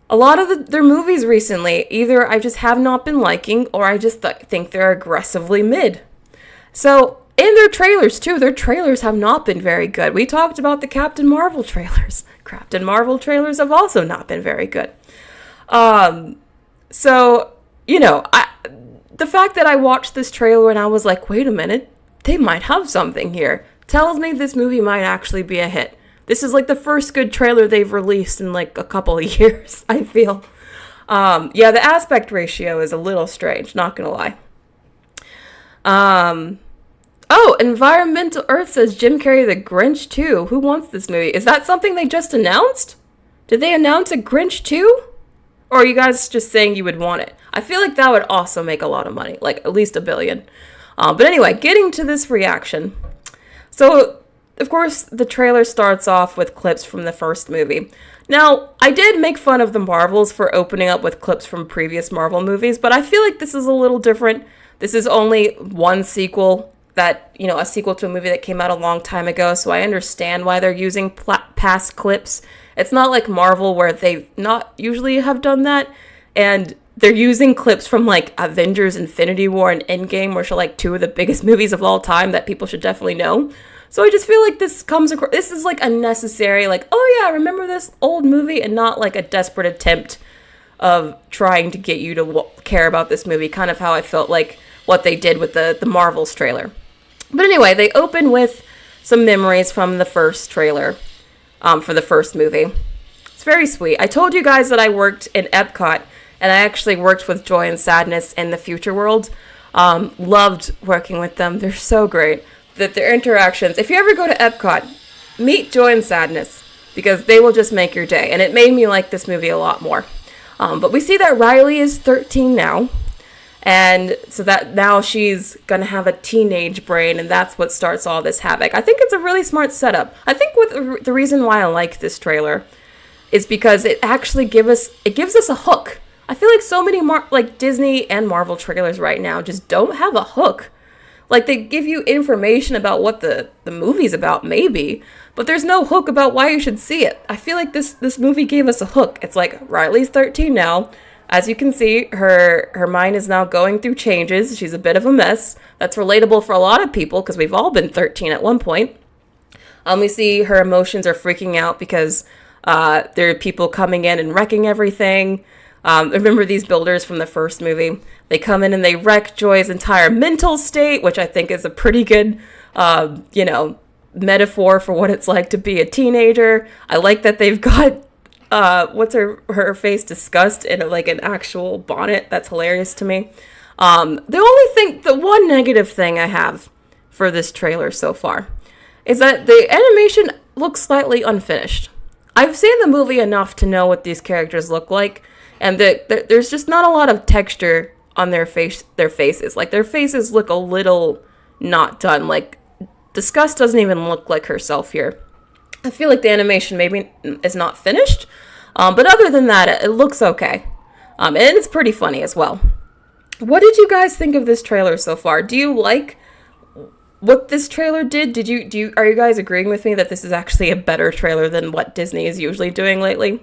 a lot of their movies recently, either I just have not been liking, or I just think they're aggressively mid. So, in their trailers too, their trailers have not been very good. We talked about the Captain Marvel trailers. Captain Marvel trailers have also not been very good. So, you know, the fact that I watched this trailer and I was like, wait a minute, they might have something here, tells me this movie might actually be a hit. This is like the first good trailer they've released in like a couple of years, I feel. Yeah, the aspect ratio is a little strange, not gonna lie. Oh, Environmental Earth says Jim Carrey the Grinch 2. Who wants this movie? Is that something they just announced? Did they announce a Grinch 2? Or are you guys just saying you would want it? I feel like that would also make a lot of money, like at least $1 billion. But anyway, getting to this reaction. So, of course, the trailer starts off with clips from the first movie. Now, I did make fun of the Marvels for opening up with clips from previous Marvel movies, but I feel like this is a little different. This is only one sequel a sequel to a movie that came out a long time ago, so I understand why they're using past clips. It's not like Marvel where they not usually have done that, and they're using clips from like Avengers Infinity War and Endgame, which are like 2 of the biggest movies of all time that people should definitely know. So I just feel like this comes across, this is like unnecessary, like, oh yeah, remember this old movie, and not like a desperate attempt of trying to get you to care about this movie, kind of how I felt like what they did with the Marvels trailer. But anyway, they open with some memories from the first trailer for the first movie. It's very sweet. I told you guys that I worked in Epcot, and I actually worked with Joy and Sadness in the Future World. Loved working with them. They're so great. Their interactions. If you ever go to Epcot, meet Joy and Sadness, because they will just make your day. And it made me like this movie a lot more. But we see that Riley is 13 now. And so that now she's going to have a teenage brain, and that's what starts all this havoc. I think it's a really smart setup. I think the reason why I like this trailer is because it actually gives us a hook. I feel like so many Disney and Marvel trailers right now just don't have a hook. Like, they give you information about what the movie's about, maybe, but there's no hook about why you should see it. I feel like this movie gave us a hook. It's like, Riley's 13 now. As you can see, her mind is now going through changes. She's a bit of a mess. That's relatable for a lot of people, because we've all been 13 at one point. We see her emotions are freaking out because there are people coming in and wrecking everything. Remember these builders from the first movie? They come in and they wreck Joy's entire mental state, which I think is a pretty good, metaphor for what it's like to be a teenager. I like that they've got what's her face discussed in an actual bonnet. That's hilarious to me. The one negative thing I have for this trailer so far is that the animation looks slightly unfinished. I've seen the movie enough to know what these characters look like, and there's just not a lot of texture on their faces. Like, their faces look a little not done. Like, Disgust doesn't even look like herself here. I feel like the animation maybe is not finished, but other than that, it looks okay. And it's pretty funny as well. What did you guys think of this trailer so far? Do you like what this trailer did? Are you guys agreeing with me that this is actually a better trailer than what Disney is usually doing lately?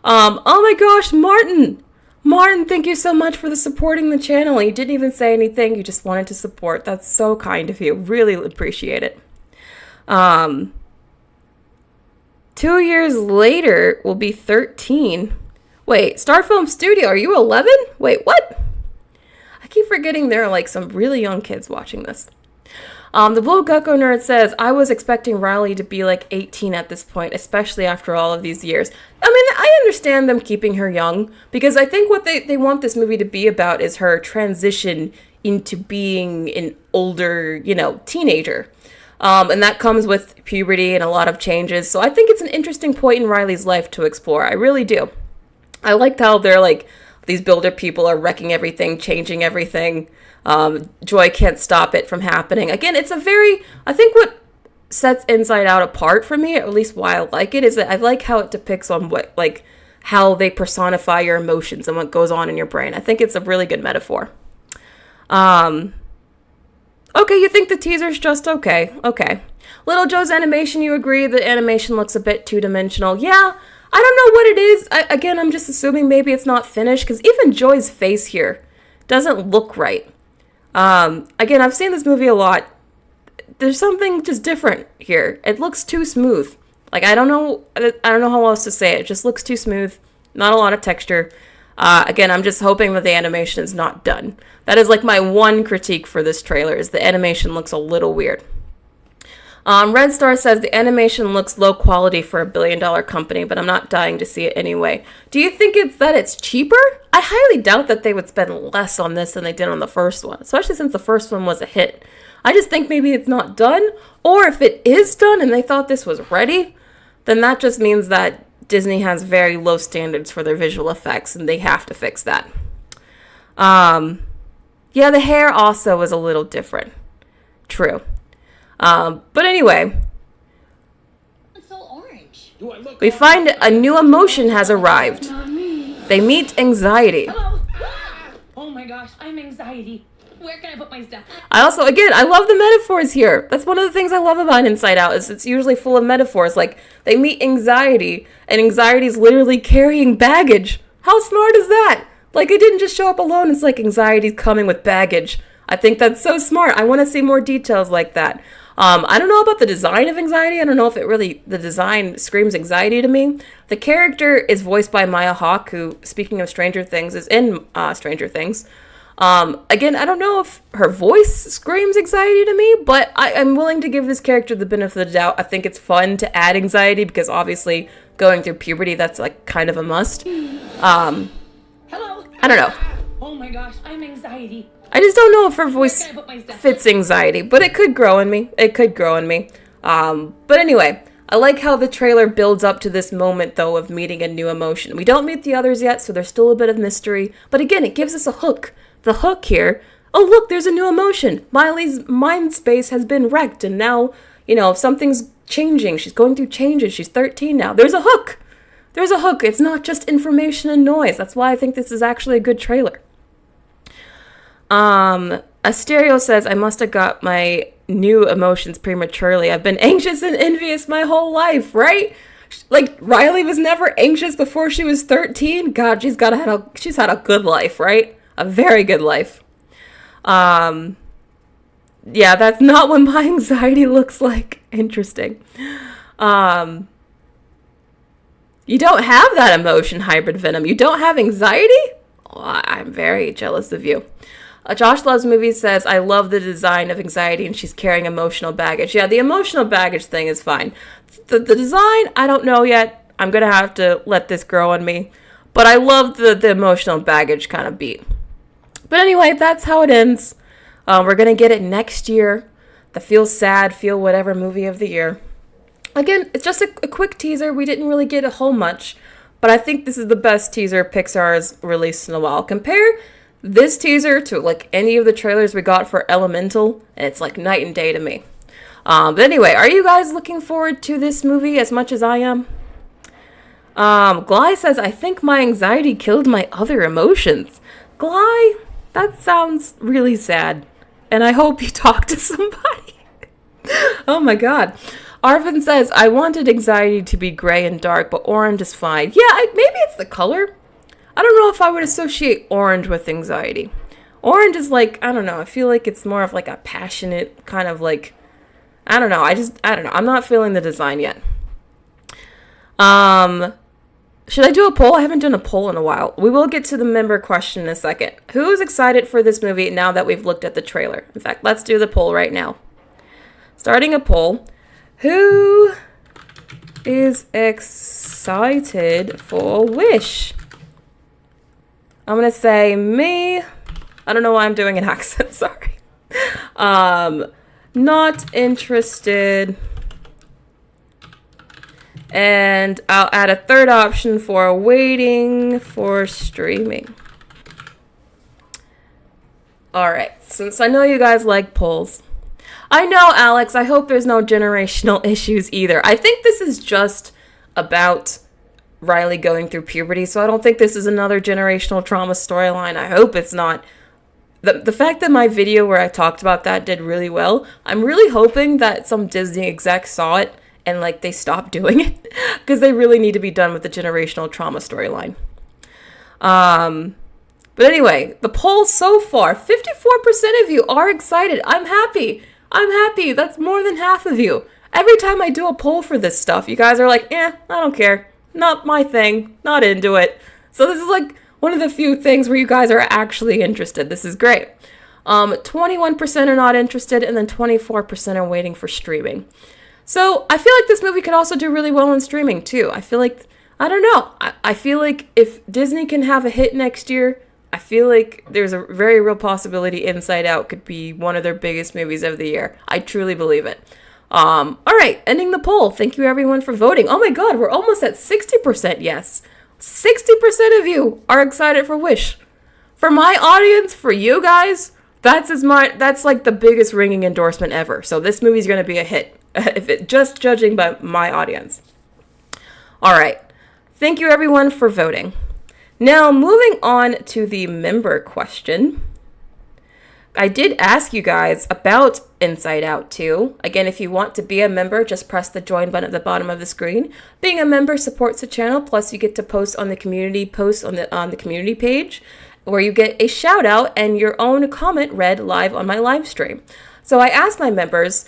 Oh my gosh, Martin! Martin, thank you so much for supporting the channel. You didn't even say anything, you just wanted to support. That's so kind of you. Really appreciate it. 2 years later will be 13. Wait, Star Film Studio, are you 11? Wait, what? I keep forgetting there are like some really young kids watching this. The Blue Gecko Nerd says, I was expecting Riley to be like 18 at this point, especially after all of these years. I mean, I understand them keeping her young, because I think what they want this movie to be about is her transition into being an older, teenager. And that comes with puberty and a lot of changes. So I think it's an interesting point in Riley's life to explore. I really do. I liked how they're like, these builder people are wrecking everything, changing everything. Joy can't stop it from happening. Again, I think what sets Inside Out apart for me, or at least why I like it, is that I like how it depicts on how they personify your emotions and what goes on in your brain. I think it's a really good metaphor. Okay, you think the teaser's just okay. Okay. Little Joe's animation, you agree the animation looks a bit two-dimensional. Yeah, I don't know what it is. Again, I'm just assuming maybe it's not finished, because even Joy's face here doesn't look right. Again, I've seen this movie a lot. There's something just different here. It looks too smooth. Like, I don't know how else to say it. It just looks too smooth. Not a lot of texture. Again, I'm just hoping that the animation is not done. That is like my one critique for this trailer, is the animation looks a little weird. Red Star says the animation looks low quality for $1 billion company, but I'm not dying to see it anyway. Do you think it's that it's cheaper? I highly doubt that they would spend less on this than they did on the first one, especially since the first one was a hit. I just think maybe it's not done, or if it is done and they thought this was ready, then that just means that Disney has very low standards for their visual effects, and they have to fix that. Yeah, the hair also was a little different. True. But anyway, It's so orange. we find a new emotion has arrived. They meet anxiety. Hello. Oh my gosh, I'm anxiety. Where can I put my stuff? I love the metaphors here. That's one of the things I love about Inside Out, is it's usually full of metaphors. Like, they meet anxiety, and anxiety is literally carrying baggage. How smart is that? Like, it didn't just show up alone. It's like anxiety's coming with baggage. I think that's so smart. I want to see more details like that. I don't know about the design of anxiety. I don't know if the design screams anxiety to me. The character is voiced by Maya Hawke, who, speaking of Stranger Things, is in Stranger Things. Again, I don't know if her voice screams anxiety to me, but I'm willing to give this character the benefit of the doubt. I think it's fun to add anxiety, because obviously going through puberty, that's like kind of a must. Hello. I don't know. Oh my gosh, I'm anxiety. I just don't know if her voice Where can I put my stuff? fits anxiety, but it could grow in me. But anyway, I like how the trailer builds up to this moment, though, of meeting a new emotion. We don't meet the others yet, so there's still a bit of mystery. But again, it gives us a hook. The hook here, oh, look, there's a new emotion. Miley's mind space has been wrecked, and now, something's changing. She's going through changes. She's 13 now. There's a hook. There's a hook. It's not just information and noise. That's why I think this is actually a good trailer. Asterio says, I must have got my new emotions prematurely. I've been anxious and envious my whole life, right? Like, Riley was never anxious before she was 13. God, she's had a good life, right? A very good life. Yeah, that's not what my anxiety looks like. Interesting. You don't have that emotion, Hybrid Venom. You don't have anxiety? Oh, I'm very jealous of you. Josh Loves Movies says, I love the design of anxiety, and she's carrying emotional baggage. Yeah, the emotional baggage thing is fine. The design, I don't know yet. I'm going to have to let this grow on me. But I love the emotional baggage kind of beat. But anyway, that's how it ends. We're going to get it next year. The Feel Sad, Feel Whatever movie of the year. Again, it's just a quick teaser. We didn't really get a whole much. But I think this is the best teaser Pixar has released in a while. Compare this teaser to like any of the trailers we got for Elemental, and it's like night and day to me. But anyway, are you guys looking forward to this movie as much as I am? Gly says, I think my anxiety killed my other emotions. Gly, that sounds really sad. And I hope you talk to somebody. Oh my god. Arvin says, I wanted anxiety to be gray and dark, but orange is fine. Yeah, maybe it's the color. I don't know if I would associate orange with anxiety. Orange is like, I don't know, I feel like it's more of like a passionate kind of like, I don't know. I don't know. I'm not feeling the design yet. Should I do a poll? I haven't done a poll in a while. We will get to the member question in a second. Who's excited for this movie now that we've looked at the trailer? In fact, let's do the poll right now. Starting a poll. Who is excited for Wish? I'm going to say me, I don't know why I'm doing an accent, sorry. Not interested. And I'll add a third option for waiting for streaming. Alright, since I know you guys like polls. I know, Alex, I hope there's no generational issues either. I think this is just about Riley going through puberty, so I don't think this is another generational trauma storyline. I hope it's not. The fact that my video where I talked about that did really well, I'm really hoping that some Disney exec saw it and like they stopped doing it because they really need to be done with the generational trauma storyline. But anyway, the poll so far, 54% of you are excited. I'm happy. That's more than half of you. Every time I do a poll for this stuff, you guys are like, I don't care. Not my thing. Not into it. So this is like one of the few things where you guys are actually interested. This is great. 21% are not interested, and then 24% are waiting for streaming. So I feel like this movie could also do really well on streaming too. I feel like, I don't know. I feel like if Disney can have a hit next year, I feel like there's a very real possibility Inside Out could be one of their biggest movies of the year. I truly believe it. All right, ending the poll. Thank you everyone for voting. Oh my God, we're almost at 60% yes. 60% of you are excited for Wish. For my audience, for you guys, that's like the biggest ringing endorsement ever. So this movie's going to be a hit, if it just judging by my audience. All right. Thank you everyone for voting. Now, moving on to the member question. I did ask you guys about Inside Out 2. Again, if you want to be a member, just press the join button at the bottom of the screen. Being a member supports the channel, plus you get to post on the community community page, where you get a shout out and your own comment read live on my live stream. So I asked my members,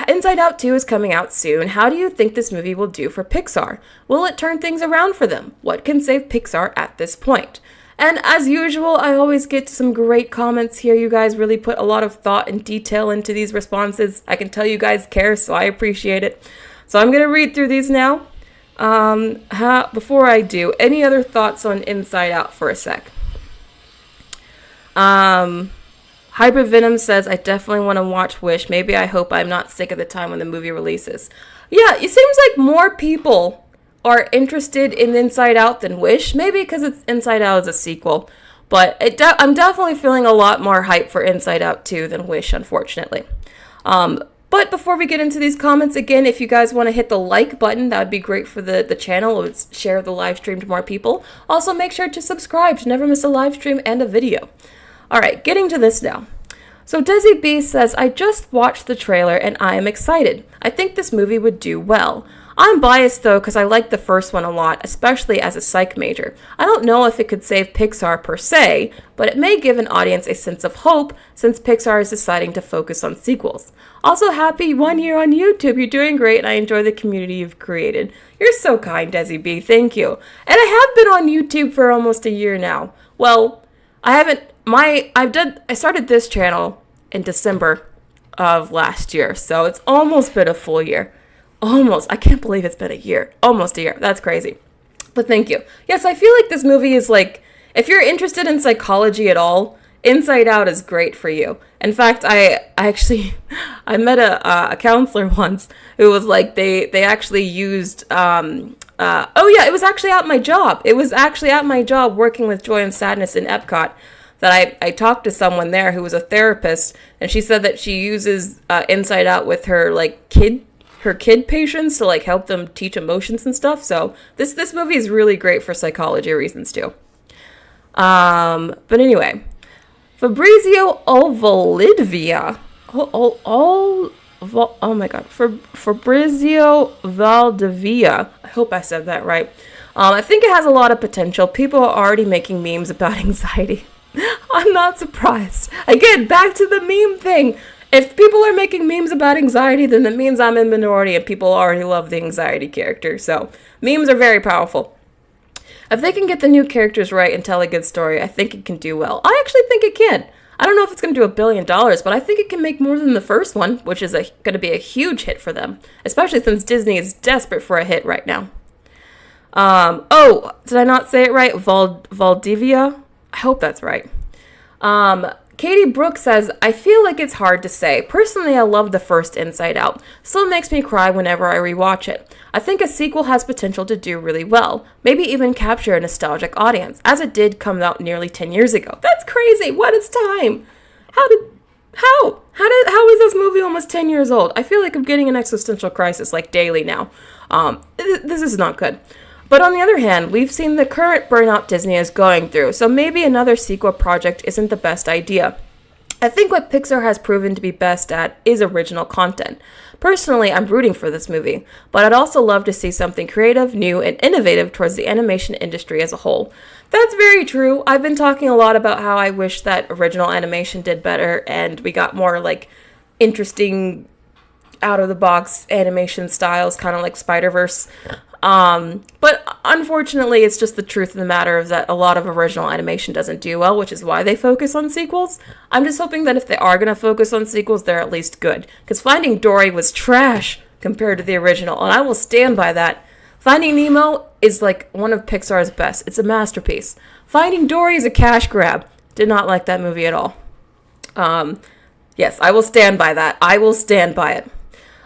Inside Out 2 is coming out soon. How do you think this movie will do for Pixar? Will it turn things around for them? What can save Pixar at this point? And as usual, I always get some great comments here. You guys really put a lot of thought and detail into these responses. I can tell you guys care, so I appreciate it. So I'm going to read through these now. Before I do, any other thoughts on Inside Out for a sec? Hybrid Venom says, I definitely want to watch Wish. Maybe I hope I'm not sick at the time when the movie releases. Yeah, it seems like more people are interested in Inside Out than Wish. Maybe because it's Inside Out as a sequel. But I'm definitely feeling a lot more hype for Inside Out 2 than Wish, unfortunately. But before we get into these comments, again, if you guys want to hit the like button, that would be great for the channel. It would share the live stream to more people. Also, make sure to subscribe to never miss a live stream and a video. All right, getting to this now. So Desi B says, I just watched the trailer and I am excited. I think this movie would do well. I'm biased though because I like the first one a lot, especially as a psych major. I don't know if it could save Pixar per se, but it may give an audience a sense of hope since Pixar is deciding to focus on sequels. Also, happy 1 year on YouTube. You're doing great and I enjoy the community you've created. You're so kind, Desi B. Thank you. And I have been on YouTube for almost a year now. Well, I started this channel in December of last year, so it's almost been a full year. Almost. I can't believe it's been a year. Almost a year. That's crazy. But thank you. Yes, I feel like this movie is like, if you're interested in psychology at all, Inside Out is great for you. In fact, I met a counselor once who was like, they actually used, it was actually at my job. It was actually at my job working with Joy and Sadness in Epcot that I talked to someone there who was a therapist, and she said that she uses Inside Out with her like kid patients to like help them teach emotions and stuff. So this movie is really great for psychology reasons too. But anyway, Fabrizio Ovalidvia. Oh my God, Fabrizio Valdivia. I hope I said that right. I think it has a lot of potential. People are already making memes about anxiety. I'm not surprised. Again, back to the meme thing. If people are making memes about anxiety, then that means I'm in minority and people already love the anxiety character. So memes are very powerful. If they can get the new characters right and tell a good story, I think it can do well. I actually think it can. I don't know if it's going to do $1 billion, but I think it can make more than the first one, which is going to be a huge hit for them, especially since Disney is desperate for a hit right now. Did I not say it right? Valdivia? I hope that's right. Katie Brooks says, I feel like it's hard to say. Personally, I love the first Inside Out. Still makes me cry whenever I rewatch it. I think a sequel has potential to do really well. Maybe even capture a nostalgic audience, as it did come out nearly 10 years ago. That's crazy. What is time? How is this movie almost 10 years old? I feel like I'm getting an existential crisis like daily now. This is not good. But on the other hand, we've seen the current burnout Disney is going through, so maybe another sequel project isn't the best idea. I think what Pixar has proven to be best at is original content. Personally, I'm rooting for this movie, but I'd also love to see something creative, new, and innovative towards the animation industry as a whole. That's very true. I've been talking a lot about how I wish that original animation did better and we got more like interesting out-of-the-box animation styles, kind of like Spider-Verse. But unfortunately, it's just the truth of the matter is that a lot of original animation doesn't do well, which is why they focus on sequels. I'm just hoping that if they are going to focus on sequels, they're at least good. Because Finding Dory was trash compared to the original, and I will stand by that. Finding Nemo is like one of Pixar's best. It's a masterpiece. Finding Dory is a cash grab. Did not like that movie at all. Yes, I will stand by that. I will stand by it.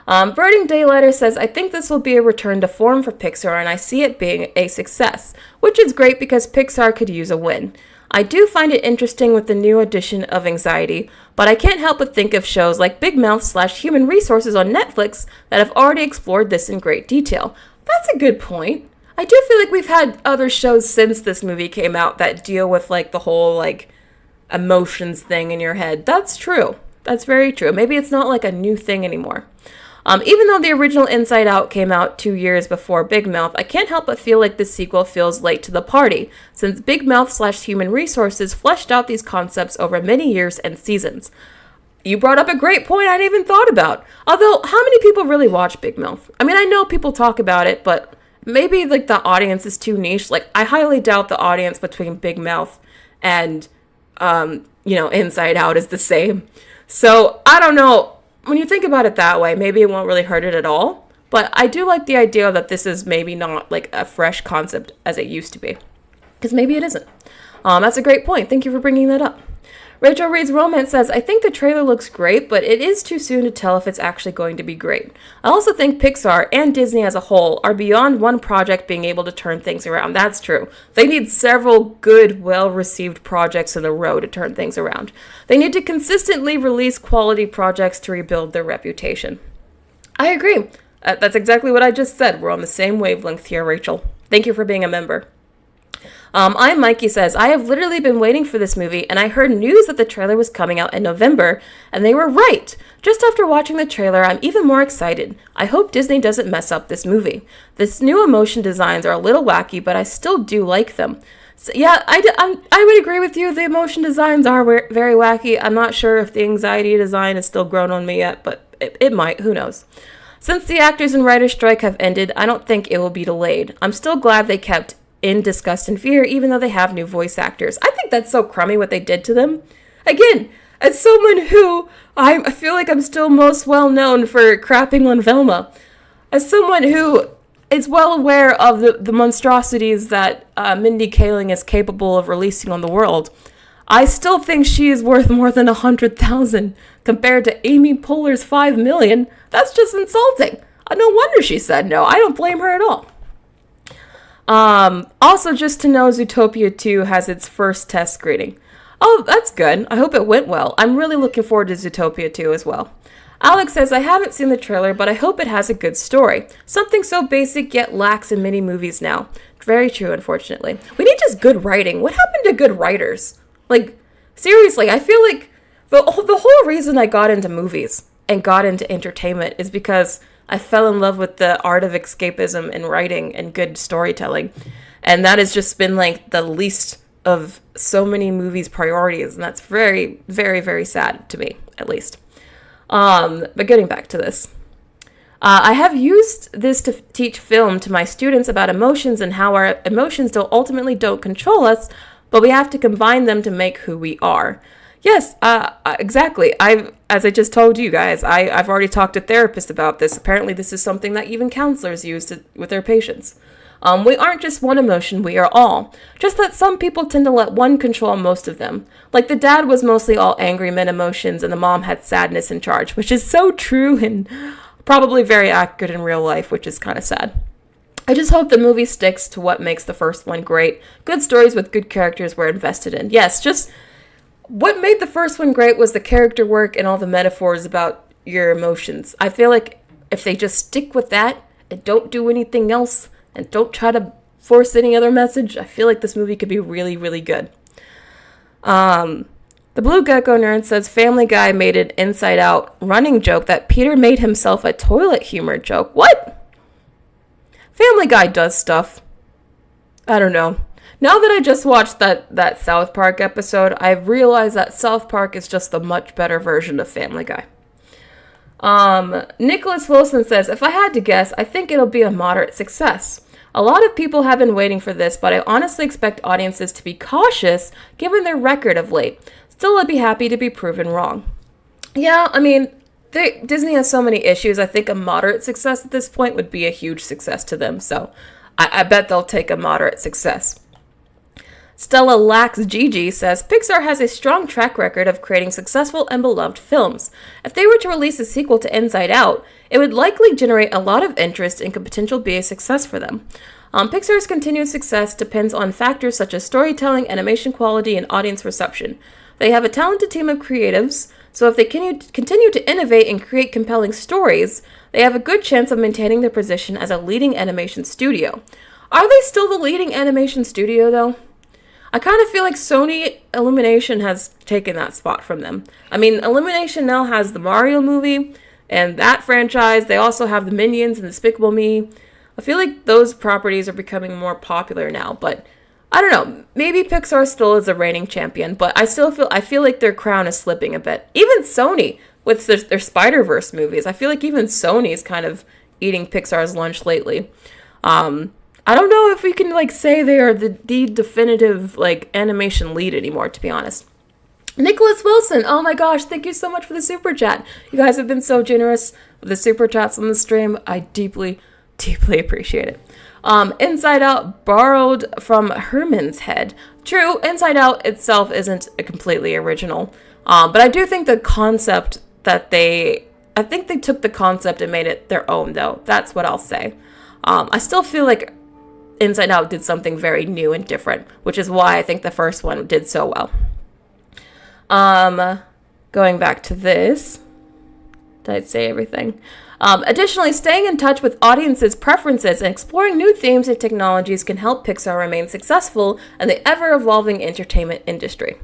Birding Daylighter says, I think this will be a return to form for Pixar and I see it being a success, which is great because Pixar could use a win. I do find it interesting with the new addition of anxiety, but I can't help but think of shows like Big Mouth / Human Resources on Netflix that have already explored this in great detail. That's a good point. I do feel like we've had other shows since this movie came out that deal with like the whole like emotions thing in your head. That's true. That's very true. Maybe it's not like a new thing anymore. Even though the original Inside Out came out 2 years before Big Mouth, I can't help but feel like this sequel feels late to the party, since Big Mouth / Human Resources fleshed out these concepts over many years and seasons. You brought up a great point I hadn't even thought about. Although, how many people really watch Big Mouth? I mean, I know people talk about it, but maybe like the audience is too niche. Like, I highly doubt the audience between Big Mouth and, Inside Out is the same. So, I don't know. When you think about it that way, maybe it won't really hurt it at all. But I do like the idea that this is maybe not like a fresh concept as it used to be. Because maybe it isn't. That's a great point. Thank you for bringing that up. Rachel Reed's Romance says, I think the trailer looks great, but it is too soon to tell if it's actually going to be great. I also think Pixar and Disney as a whole are beyond one project being able to turn things around. That's true. They need several good, well-received projects in a row to turn things around. They need to consistently release quality projects to rebuild their reputation. I agree. That's exactly what I just said. We're on the same wavelength here, Rachel. Thank you for being a member. I'm Mikey says, I have literally been waiting for this movie, and I heard news that the trailer was coming out in November, and they were right. Just after watching the trailer, I'm even more excited. I hope Disney doesn't mess up this movie. This new emotion designs are a little wacky, but I still do like them. So, yeah, I would agree with you. The emotion designs are very wacky. I'm not sure if the anxiety design is still grown on me yet, but it might. Who knows? Since the actors and writers' strike have ended, I don't think it will be delayed. I'm still glad they kept in Disgust and Fear, even though they have new voice actors. I think that's so crummy what they did to them. Again, as someone who, I feel like I'm still most well known for crapping on Velma, as someone who is well aware of the monstrosities that Mindy Kaling is capable of releasing on the world, I still think she is worth more than 100,000 compared to Amy Poehler's 5 million. That's just insulting. No wonder she said no. I don't blame her at all. Also, just to know, Zootopia 2 has its first test screening. Oh, that's good. I hope it went well. I'm really looking forward to Zootopia 2 as well. Alex says, I haven't seen the trailer, but I hope it has a good story. Something so basic yet lacks in many movies now. Very true, unfortunately. We need just good writing. What happened to good writers? Like, seriously, I feel like the whole reason I got into movies and got into entertainment is because I fell in love with the art of escapism and writing and good storytelling. And that has just been like the least of so many movies' priorities. And that's very, very, very sad to me, at least. But getting back to this. I have used this to teach film to my students about emotions and how our emotions ultimately don't control us, but we have to combine them to make who we are. Yes, exactly. As I just told you guys, I've already talked to therapists about this. Apparently, this is something that even counselors use with their patients. We aren't just one emotion, we are all. Just that some people tend to let one control most of them. Like the dad was mostly all angry men emotions and the mom had sadness in charge, which is so true and probably very accurate in real life, which is kind of sad. I just hope the movie sticks to what makes the first one great. Good stories with good characters we're invested in. Yes, just what made the first one great was the character work and all the metaphors about your emotions. I feel like if they just stick with that and don't do anything else and don't try to force any other message, I feel like this movie could be really, really good. The Blue Gecko Nerd says Family Guy made an Inside Out running joke that Peter made himself a toilet humor joke. What? Family Guy does stuff. I don't know. Now that I just watched that South Park episode, I've realized that South Park is just a much better version of Family Guy. Nicholas Wilson says, if I had to guess, I think it'll be a moderate success. A lot of people have been waiting for this, but I honestly expect audiences to be cautious given their record of late. Still, I'd be happy to be proven wrong. Yeah, I mean, Disney has so many issues. I think a moderate success at this point would be a huge success to them. So I bet they'll take a moderate success. Stella Lax Gigi says, Pixar has a strong track record of creating successful and beloved films. If they were to release a sequel to Inside Out, it would likely generate a lot of interest and could potentially be a success for them. Pixar's continued success depends on factors such as storytelling, animation quality, and audience reception. They have a talented team of creatives, so if they continue to innovate and create compelling stories, they have a good chance of maintaining their position as a leading animation studio. Are they still the leading animation studio, though? I kind of feel like Sony Illumination has taken that spot from them. I mean, Illumination now has the Mario movie and that franchise. They also have the Minions and Despicable Me. I feel like those properties are becoming more popular now, but I don't know. Maybe Pixar still is a reigning champion, but I feel like their crown is slipping a bit. Even Sony with their Spider-Verse movies. I feel like even Sony is kind of eating Pixar's lunch lately. I don't know if we can say they are the definitive animation lead anymore, to be honest. Nicholas Wilson, oh my gosh, thank you so much for the super chat. You guys have been so generous with the super chats on the stream. I deeply, deeply appreciate it. Inside Out borrowed from Herman's Head. True, Inside Out itself isn't completely original, but I do think the concept I think they took the concept and made it their own, though. That's what I'll say. I still feel like Inside Out did something very new and different, which is why I think the first one did so well. Going back to this, did I say everything? Additionally, staying in touch with audiences' preferences and exploring new themes and technologies can help Pixar remain successful in the ever-evolving entertainment industry.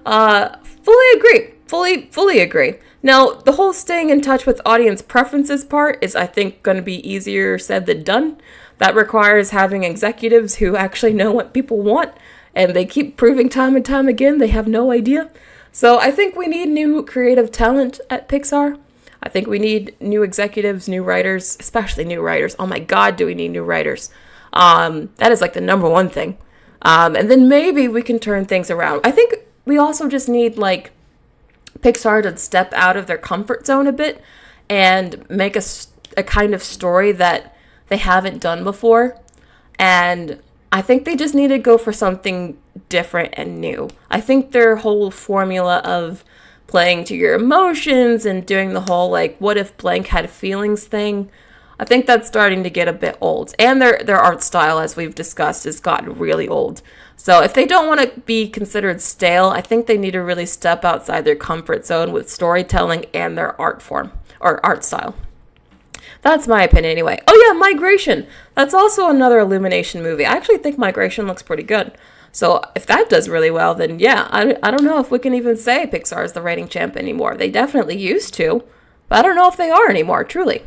Fully agree. Fully agree. Now, the whole staying in touch with audience preferences part is, I think, going to be easier said than done. That requires having executives who actually know what people want, and they keep proving time and time again they have no idea. So I think we need new creative talent at Pixar. I think we need new executives, new writers, especially new writers. Oh my God, do we need new writers? That is the number one thing. And then maybe we can turn things around. I think we also just need Pixar to step out of their comfort zone a bit and make a kind of story that they haven't done before. And I think they just need to go for something different and new. I think their whole formula of playing to your emotions and doing the whole what if blank had feelings thing, I think that's starting to get a bit old. And their art style, as we've discussed, has gotten really old. So if they don't want to be considered stale, I think they need to really step outside their comfort zone with storytelling and their art form or art style. That's my opinion anyway. Oh yeah, Migration. That's also another Illumination movie. I actually think Migration looks pretty good. So if that does really well, then yeah, I don't know if we can even say Pixar is the reigning champ anymore. They definitely used to, but I don't know if they are anymore, truly.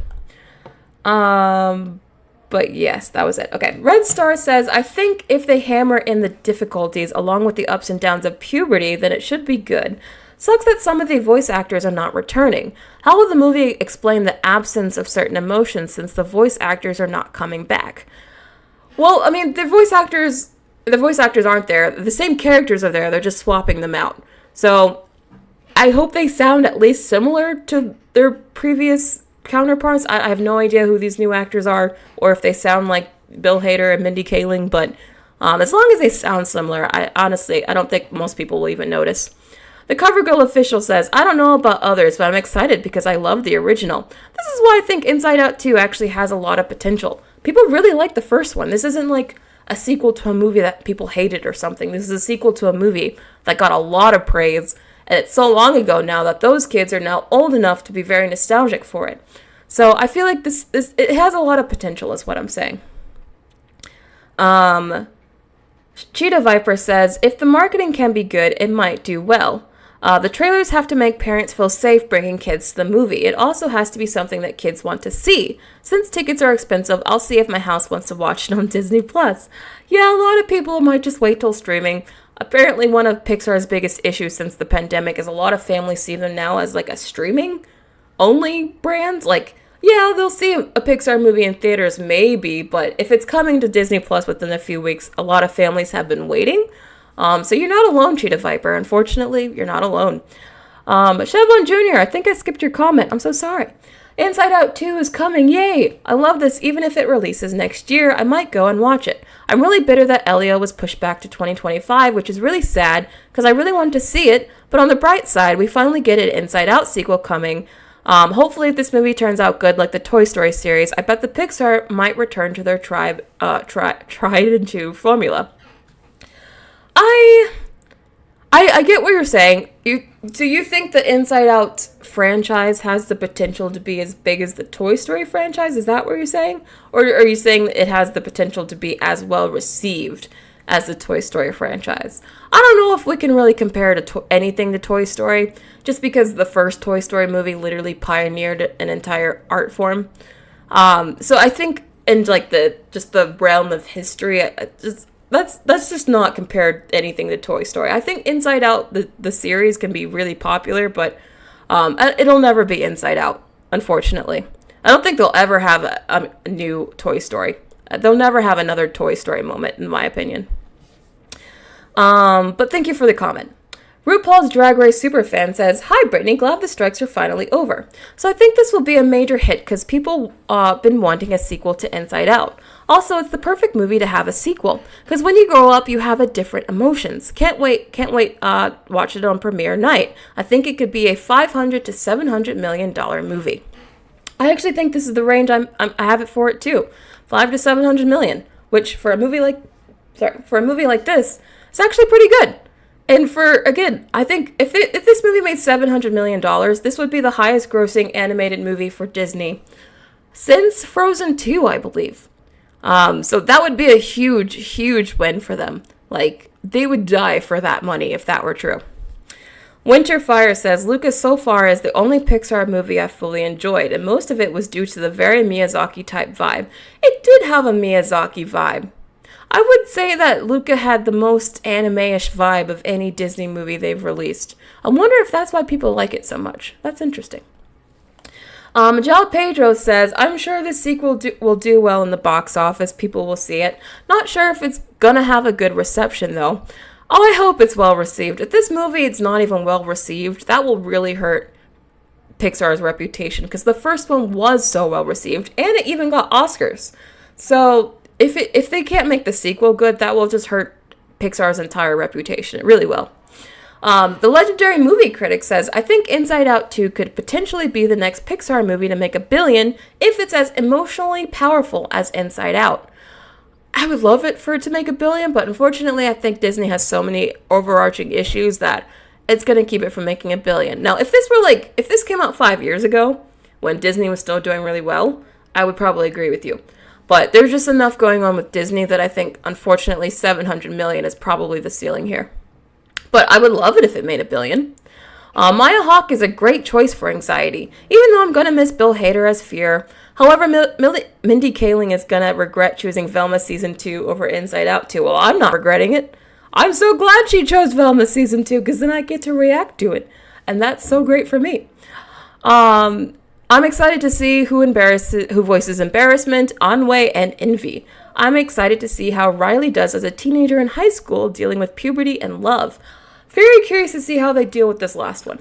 But yes, that was it. Okay, Red Star says, I think if they hammer in the difficulties along with the ups and downs of puberty, then it should be good. Sucks that some of the voice actors are not returning. How will the movie explain the absence of certain emotions since the voice actors are not coming back? Well, I mean, the voice actors aren't there. The same characters are there. They're just swapping them out. So I hope they sound at least similar to their previous counterparts. I have no idea who these new actors are or if they sound like Bill Hader and Mindy Kaling, but as long as they sound similar, I don't think most people will even notice. The CoverGirl official says, I don't know about others, but I'm excited because I love the original. This is why I think Inside Out 2 actually has a lot of potential. People really like the first one. This isn't like a sequel to a movie that people hated or something. This is a sequel to a movie that got a lot of praise, and it's so long ago now that those kids are now old enough to be very nostalgic for it. So I feel like this it has a lot of potential is what I'm saying. Cheetah Viper says, if the marketing can be good, it might do well. The trailers have to make parents feel safe bringing kids to the movie. It also has to be something that kids want to see. Since tickets are expensive, I'll see if my house wants to watch it on Disney+. Yeah, a lot of people might just wait till streaming. Apparently, one of Pixar's biggest issues since the pandemic is a lot of families see them now as like a streaming-only brand. Like, yeah, they'll see a Pixar movie in theaters, maybe, but if it's coming to Disney Plus within a few weeks, a lot of families have been waiting. So you're not alone, Cheetah Viper. Unfortunately, you're not alone. Chevron Jr., I think I skipped your comment. I'm so sorry. Inside Out 2 is coming. Yay! I love this. Even if it releases next year, I might go and watch it. I'm really bitter that Elio was pushed back to 2025, which is really sad because I really wanted to see it. But on the bright side, we finally get an Inside Out sequel coming. Hopefully, if this movie turns out good like the Toy Story series, I bet the Pixar might return to their tried and true formula. I get what you're saying. Do you think the Inside Out franchise has the potential to be as big as the Toy Story franchise? Is that what you're saying? Or are you saying it has the potential to be as well received as the Toy Story franchise? I don't know if we can really compare anything to Toy Story, just because the first Toy Story movie literally pioneered an entire art form. So I think in like the realm of history, that's just not compared anything to Toy Story. I think Inside Out, the series, can be really popular, but it'll never be Inside Out, unfortunately. I don't think they'll ever have a new Toy Story. They'll never have another Toy Story moment, in my opinion. But thank you for the comment. RuPaul's Drag Race superfan says, Hi, Brittany, glad the strikes are finally over. So I think this will be a major hit because people been wanting a sequel to Inside Out. Also, it's the perfect movie to have a sequel because when you grow up, you have a different emotions. Can't wait, watch it on premiere night. I think it could be a $500 to $700 million movie. I actually think this is the range I have it for it too. 5 to 700 million, which for a movie like this, it's actually pretty good. And I think if this movie made $700 million, this would be the highest grossing animated movie for Disney since Frozen 2, I believe. So that would be a huge, huge win for them. Like, they would die for that money if that were true. Winterfire says, Lucas so far is the only Pixar movie I fully enjoyed, and most of it was due to the very Miyazaki-type vibe. It did have a Miyazaki vibe. I would say that Luca had the most anime-ish vibe of any Disney movie they've released. I wonder if that's why people like it so much. That's interesting. Jal Pedro says, I'm sure this sequel will do well in the box office. People will see it. Not sure if it's gonna have a good reception, though. Oh, I hope it's well received. If this movie it's not even well received, that will really hurt Pixar's reputation, because the first one was so well received, and it even got Oscars. So if they can't make the sequel good, that will just hurt Pixar's entire reputation. It really will. The legendary movie critic says, I think Inside Out 2 could potentially be the next Pixar movie to make $1 billion if it's as emotionally powerful as Inside Out. I would love it for it to make $1 billion, but unfortunately I think Disney has so many overarching issues that it's going to keep it from making $1 billion. Now, if this came out 5 years ago, when Disney was still doing really well, I would probably agree with you. But there's just enough going on with Disney that I think, unfortunately, $700 million is probably the ceiling here. But I would love it if it made $1 billion. Maya Hawke is a great choice for anxiety, even though I'm going to miss Bill Hader as Fear. However, Mindy Kaling is going to regret choosing Velma Season 2 over Inside Out 2. Well, I'm not regretting it. I'm so glad she chose Velma Season 2, because then I get to react to it. And that's so great for me. I'm excited to see who voices embarrassment, ennui, and envy. I'm excited to see how Riley does as a teenager in high school dealing with puberty and love. Very curious to see how they deal with this last one.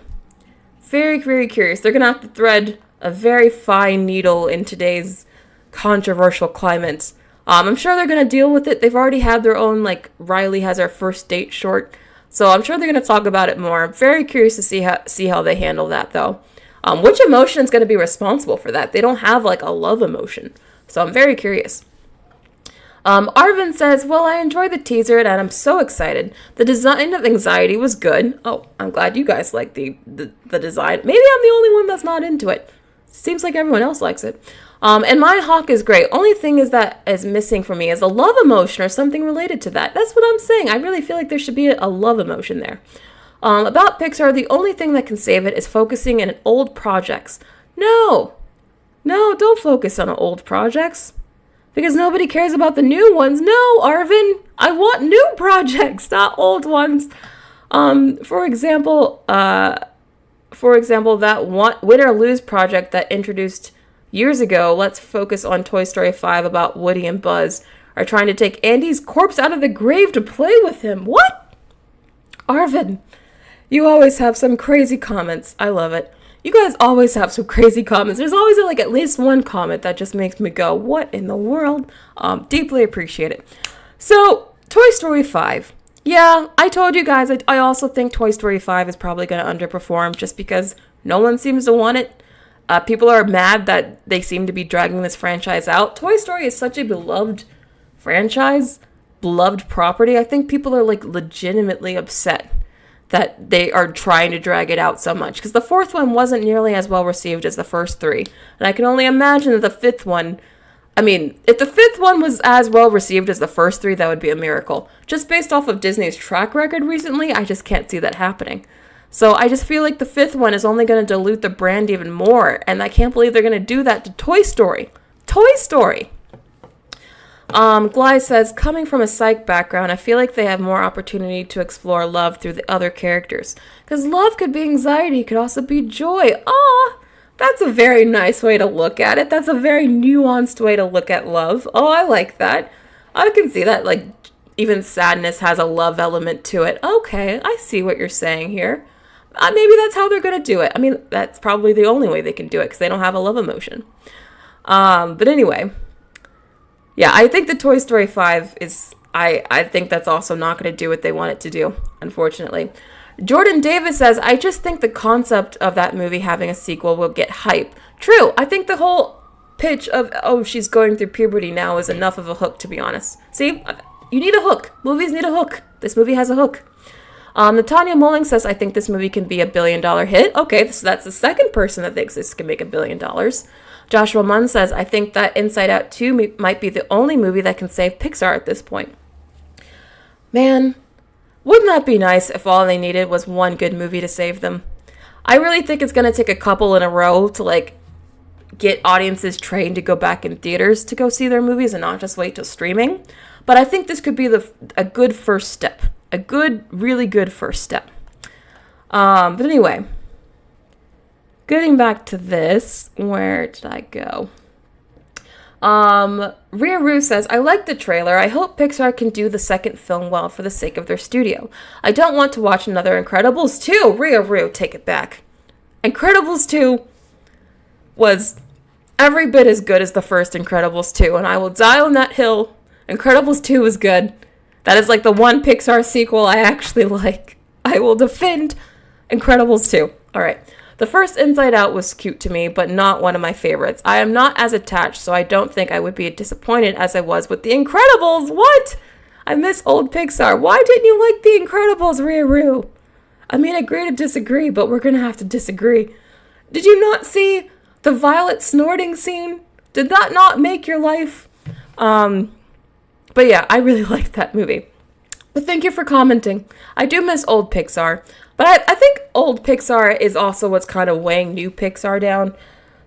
Very, very curious. They're going to have to thread a very fine needle in today's controversial climate I'm sure they're going to deal with it. They've already had their own, like, Riley has our first date short. So I'm sure they're going to talk about it more. I'm very curious to see how they handle that, though. Which emotion is going to be responsible for that? They don't have, like, a love emotion. So I'm very curious. Arvin says, well, I enjoyed the teaser and I'm so excited. The design of anxiety was good. Oh, I'm glad you guys like the design. Maybe I'm the only one that's not into it. Seems like everyone else likes it. And my hawk is great. Only thing that is missing for me is a love emotion or something related to that. That's what I'm saying. I really feel like there should be a love emotion there. About Pixar, the only thing that can save it is focusing in old projects. No, don't focus on old projects. Because nobody cares about the new ones. No, Arvin, I want new projects, not old ones. For example, that Win or Lose project that introduced years ago, let's focus on Toy Story 5 about Woody and Buzz are trying to take Andy's corpse out of the grave to play with him. What? Arvin, you always have some crazy comments. I love it. You guys always have some crazy comments. There's always like at least one comment that just makes me go, what in the world? Deeply appreciate it. So, Toy Story 5. Yeah, I told you guys, I also think Toy Story 5 is probably going to underperform just because no one seems to want it. People are mad that they seem to be dragging this franchise out. Toy Story is such a beloved franchise, beloved property. I think people are like legitimately upset that they are trying to drag it out so much. Because the fourth one wasn't nearly as well received as the first three. And I can only imagine that the fifth one, if the fifth one was as well received as the first three, that would be a miracle. Just based off of Disney's track record recently, I just can't see that happening. So I just feel like the fifth one is only going to dilute the brand even more. And I can't believe they're going to do that to Toy Story. Toy Story! Gly says, coming from a psych background, I feel like they have more opportunity to explore love through the other characters. Because love could be anxiety, could also be joy. Ah, that's a very nice way to look at it. That's a very nuanced way to look at love. Oh, I like that. I can see that, like, even sadness has a love element to it. Okay, I see what you're saying here. Maybe that's how they're going to do it. That's probably the only way they can do it, because they don't have a love emotion. But anyway... yeah, I think the Toy Story 5 is, I think that's also not going to do what they want it to do, unfortunately. Jordan Davis says, I just think the concept of that movie having a sequel will get hype. True, I think the whole pitch of, oh, she's going through puberty now is enough of a hook, to be honest. See, you need a hook. Movies need a hook. This movie has a hook. Natanya Mulling says, I think this movie can be $1 billion hit. Okay, so that's the second person that thinks this can make $1 billion. Joshua Munn says, I think that Inside Out 2 might be the only movie that can save Pixar at this point. Man, wouldn't that be nice if all they needed was one good movie to save them? I really think it's going to take a couple in a row to, like, get audiences trained to go back in theaters to go see their movies and not just wait till streaming. But I think this could be a good first step. A good, really good first step. But anyway... getting back to this, where did I go? Rhea Rue says, I like the trailer. I hope Pixar can do the second film well for the sake of their studio. I don't want to watch another Incredibles 2. Rhea Rue, take it back. Incredibles 2 was every bit as good as the first Incredibles 2, and I will die on that hill. Incredibles 2 was good. That is like the one Pixar sequel I actually like. I will defend Incredibles 2. All right. The first Inside Out was cute to me, but not one of my favorites. I am not as attached, so I don't think I would be disappointed as I was with The Incredibles. What? I miss old Pixar. Why didn't you like The Incredibles, Rhea Rue? Agree to disagree, but we're going to have to disagree. Did you not see the Violet snorting scene? Did that not make your life? But yeah, I really liked that movie. But thank you for commenting. I do miss old Pixar. But I think old Pixar is also what's kind of weighing new Pixar down.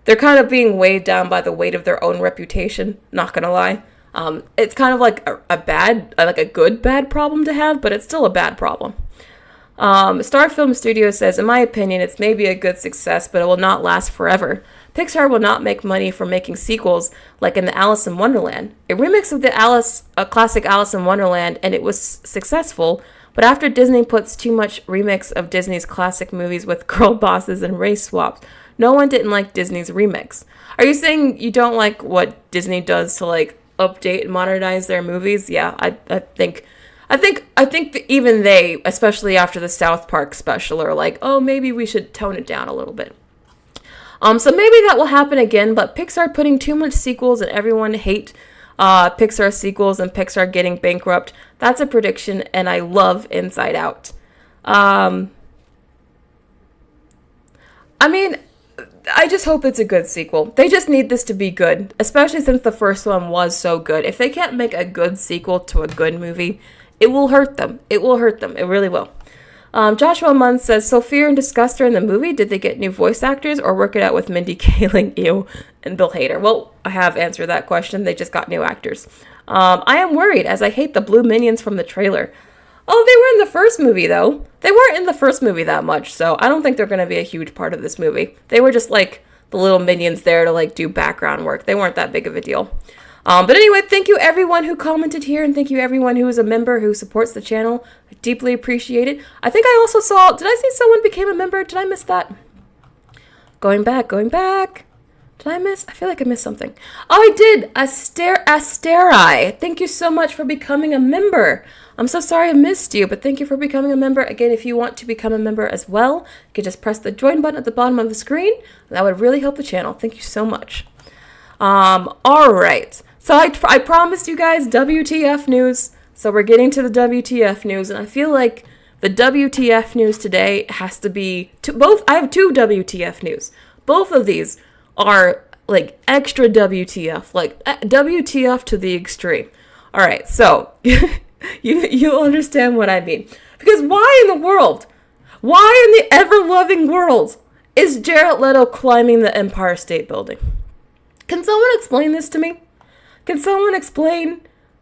They're kind of being weighed down by the weight of their own reputation, not gonna lie. It's kind of like a good bad problem to have, but it's still a bad problem. Star Film Studio says, in my opinion, it's maybe a good success, but it will not last forever. Pixar will not make money from making sequels like in the Alice in Wonderland. A remix of a classic Alice in Wonderland, and it was successful, but after Disney puts too much remix of Disney's classic movies with girl bosses and race swaps, no one didn't like Disney's remix. Are you saying you don't like what Disney does to, like, update and modernize their movies, yeah, I think that even they, especially after the South Park special, are like, oh, maybe we should tone it down a little bit. So maybe that will happen again, but Pixar putting too much sequels and everyone hate Pixar sequels and Pixar getting bankrupt. That's a prediction, and I love Inside Out. I mean, I just hope it's a good sequel. They just need this to be good, especially since the first one was so good. If they can't make a good sequel to a good movie, it will hurt them. It will hurt them. It really will. Joshua Munn says, so Fear and Disgust are in the movie? Did they get new voice actors or work it out with Mindy Kaling, Ew, and Bill Hader? Well, I have answered that question. They just got new actors. I am worried as I hate the blue minions from the trailer. Oh, they were in the first movie, though. They weren't in the first movie that much, so I don't think they're going to be a huge part of this movie. They were just, like, the little minions there to, like, do background work. They weren't that big of a deal. But anyway, thank you everyone who commented here, and thank you everyone who is a member who supports the channel. I deeply appreciate it. I think I also saw, did I see someone became a member? Did I miss that? Going back. Did I miss? I feel like I missed something. Oh, I did. Asteri. Thank you so much for becoming a member. I'm so sorry I missed you, but thank you for becoming a member. Again, if you want to become a member as well, you can just press the join button at the bottom of the screen. That would really help the channel. Thank you so much. All right. So I promised you guys WTF news. So we're getting to the WTF news, and I feel like the WTF news today has to be both. I have two WTF news. Both of these are like extra WTF, like WTF to the extreme. All right, so you'll understand what I mean. Because why in the world, why in the ever-loving world is Jared Leto climbing the Empire State Building? Can someone explain this to me? Can someone explain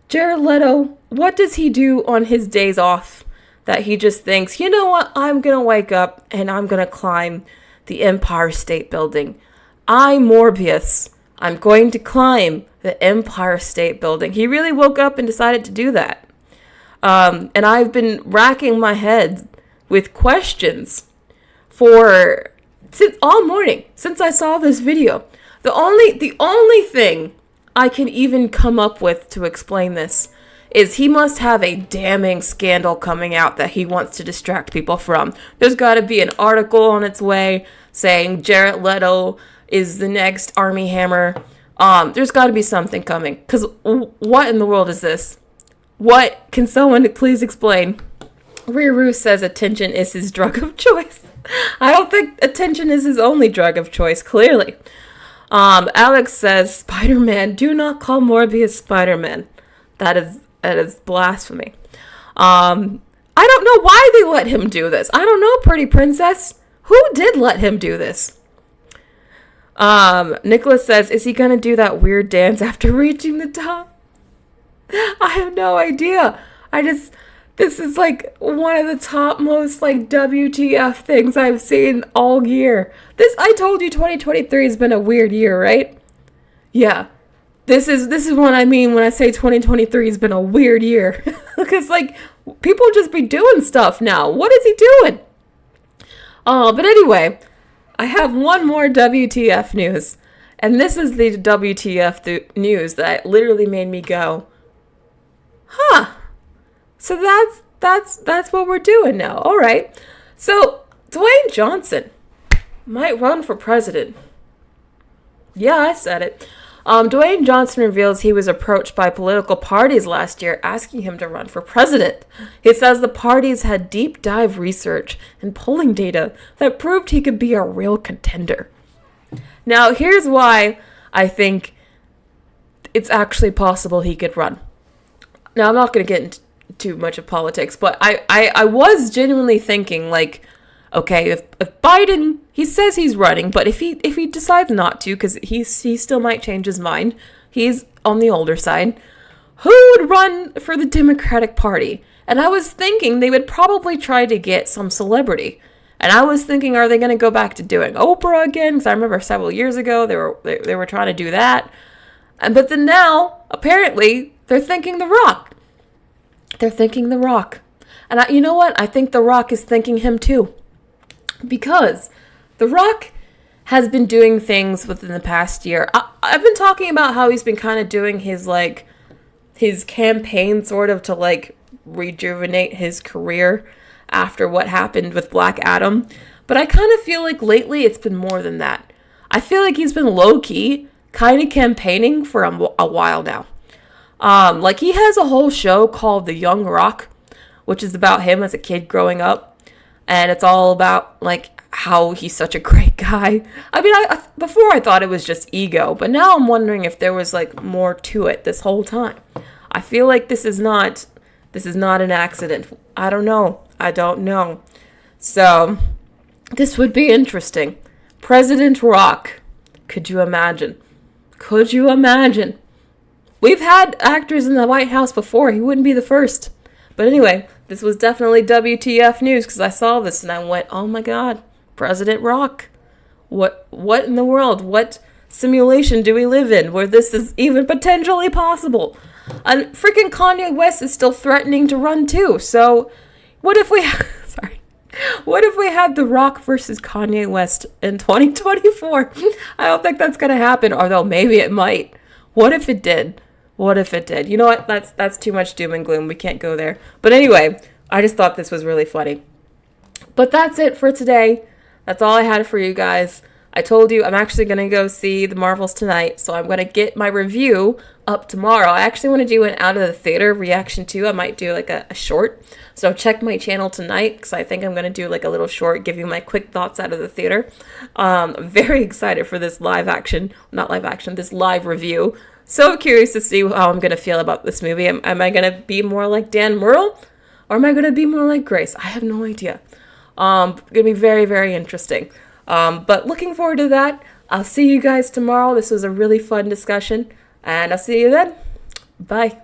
Jared Leto? What does he do on his days off that he just thinks, you know what, I'm going to wake up and I'm going to climb the Empire State Building. Morbius. I'm going to climb the Empire State Building. He really woke up and decided to do that. And I've been racking my head with questions since all morning, since I saw this video. The only thing I can even come up with to explain this is he must have a damning scandal coming out that he wants to distract people from. There's got to be an article on its way saying Jared Leto is the next Armie Hammer. There's got to be something coming. Because what in the world is this? What? Can someone please explain? Riru says attention is his drug of choice. I don't think attention is his only drug of choice, clearly. Alex says, Spider-Man, do not call Morbius Spider-Man. That is blasphemy. I don't know why they let him do this. I don't know, pretty princess. Who did let him do this? Nicholas says, is he gonna do that weird dance after reaching the top? I have no idea. This is like one of the top most like WTF things I've seen all year. I told you 2023 has been a weird year, right? Yeah. This is what I mean when I say 2023 has been a weird year. Because like people just be doing stuff now. What is he doing? But anyway, I have one more WTF news. And this is the WTF news that literally made me go, huh. So that's what we're doing now. All right. So Dwayne Johnson might run for president. Yeah, I said it. Dwayne Johnson reveals he was approached by political parties last year asking him to run for president. He says the parties had deep dive research and polling data that proved he could be a real contender. Now, here's why I think it's actually possible he could run. Now, I'm not going to get into too much of politics, but I was genuinely thinking, like, okay, if Biden, he says he's running, but if he decides not to, because he still might change his mind, he's on the older side, who would run for the Democratic Party? And I was thinking they would probably try to get some celebrity. And I was thinking, are they going to go back to doing Oprah again? Because I remember several years ago they were trying to do that. But then now, apparently, they're thinking The Rock. They're thinking The Rock. And you know what? I think The Rock is thinking him too. Because The Rock has been doing things within the past year. I've been talking about how he's been kind of doing his campaign sort of to like rejuvenate his career after what happened with Black Adam. But I kind of feel like lately it's been more than that. I feel like he's been low-key kind of campaigning for a while now. Like he has a whole show called The Young Rock, which is about him as a kid growing up. And it's all about like how he's such a great guy. I mean, before I thought it was just ego, but now I'm wondering if there was like more to it this whole time. I feel like this is not an accident. I don't know. So this would be interesting. President Rock. Could you imagine? We've had actors in the White House before. He wouldn't be the first. But anyway, this was definitely WTF news because I saw this and I went, oh my God, President Rock. What in the world? What simulation do we live in where this is even potentially possible? And freaking Kanye West is still threatening to run too. So what if we had The Rock versus Kanye West in 2024? I don't think that's going to happen, although maybe it might. What if it did? You know what? That's too much doom and gloom. We can't go there. But anyway, I just thought this was really funny. But that's it for today. That's all I had for you guys. I told you I'm actually going to go see the Marvels tonight, so I'm going to get my review up tomorrow. I actually want to do an out of the theater reaction too. I might do like a short. So check my channel tonight because I think I'm going to do like a little short, give you my quick thoughts out of the theater. I'm very excited for this this live review. So curious to see how I'm going to feel about this movie. Am I going to be more like Dan Murrell or am I going to be more like Grace? I have no idea. Going to be very, very interesting. But looking forward to that. I'll see you guys tomorrow. This was a really fun discussion and I'll see you then. Bye.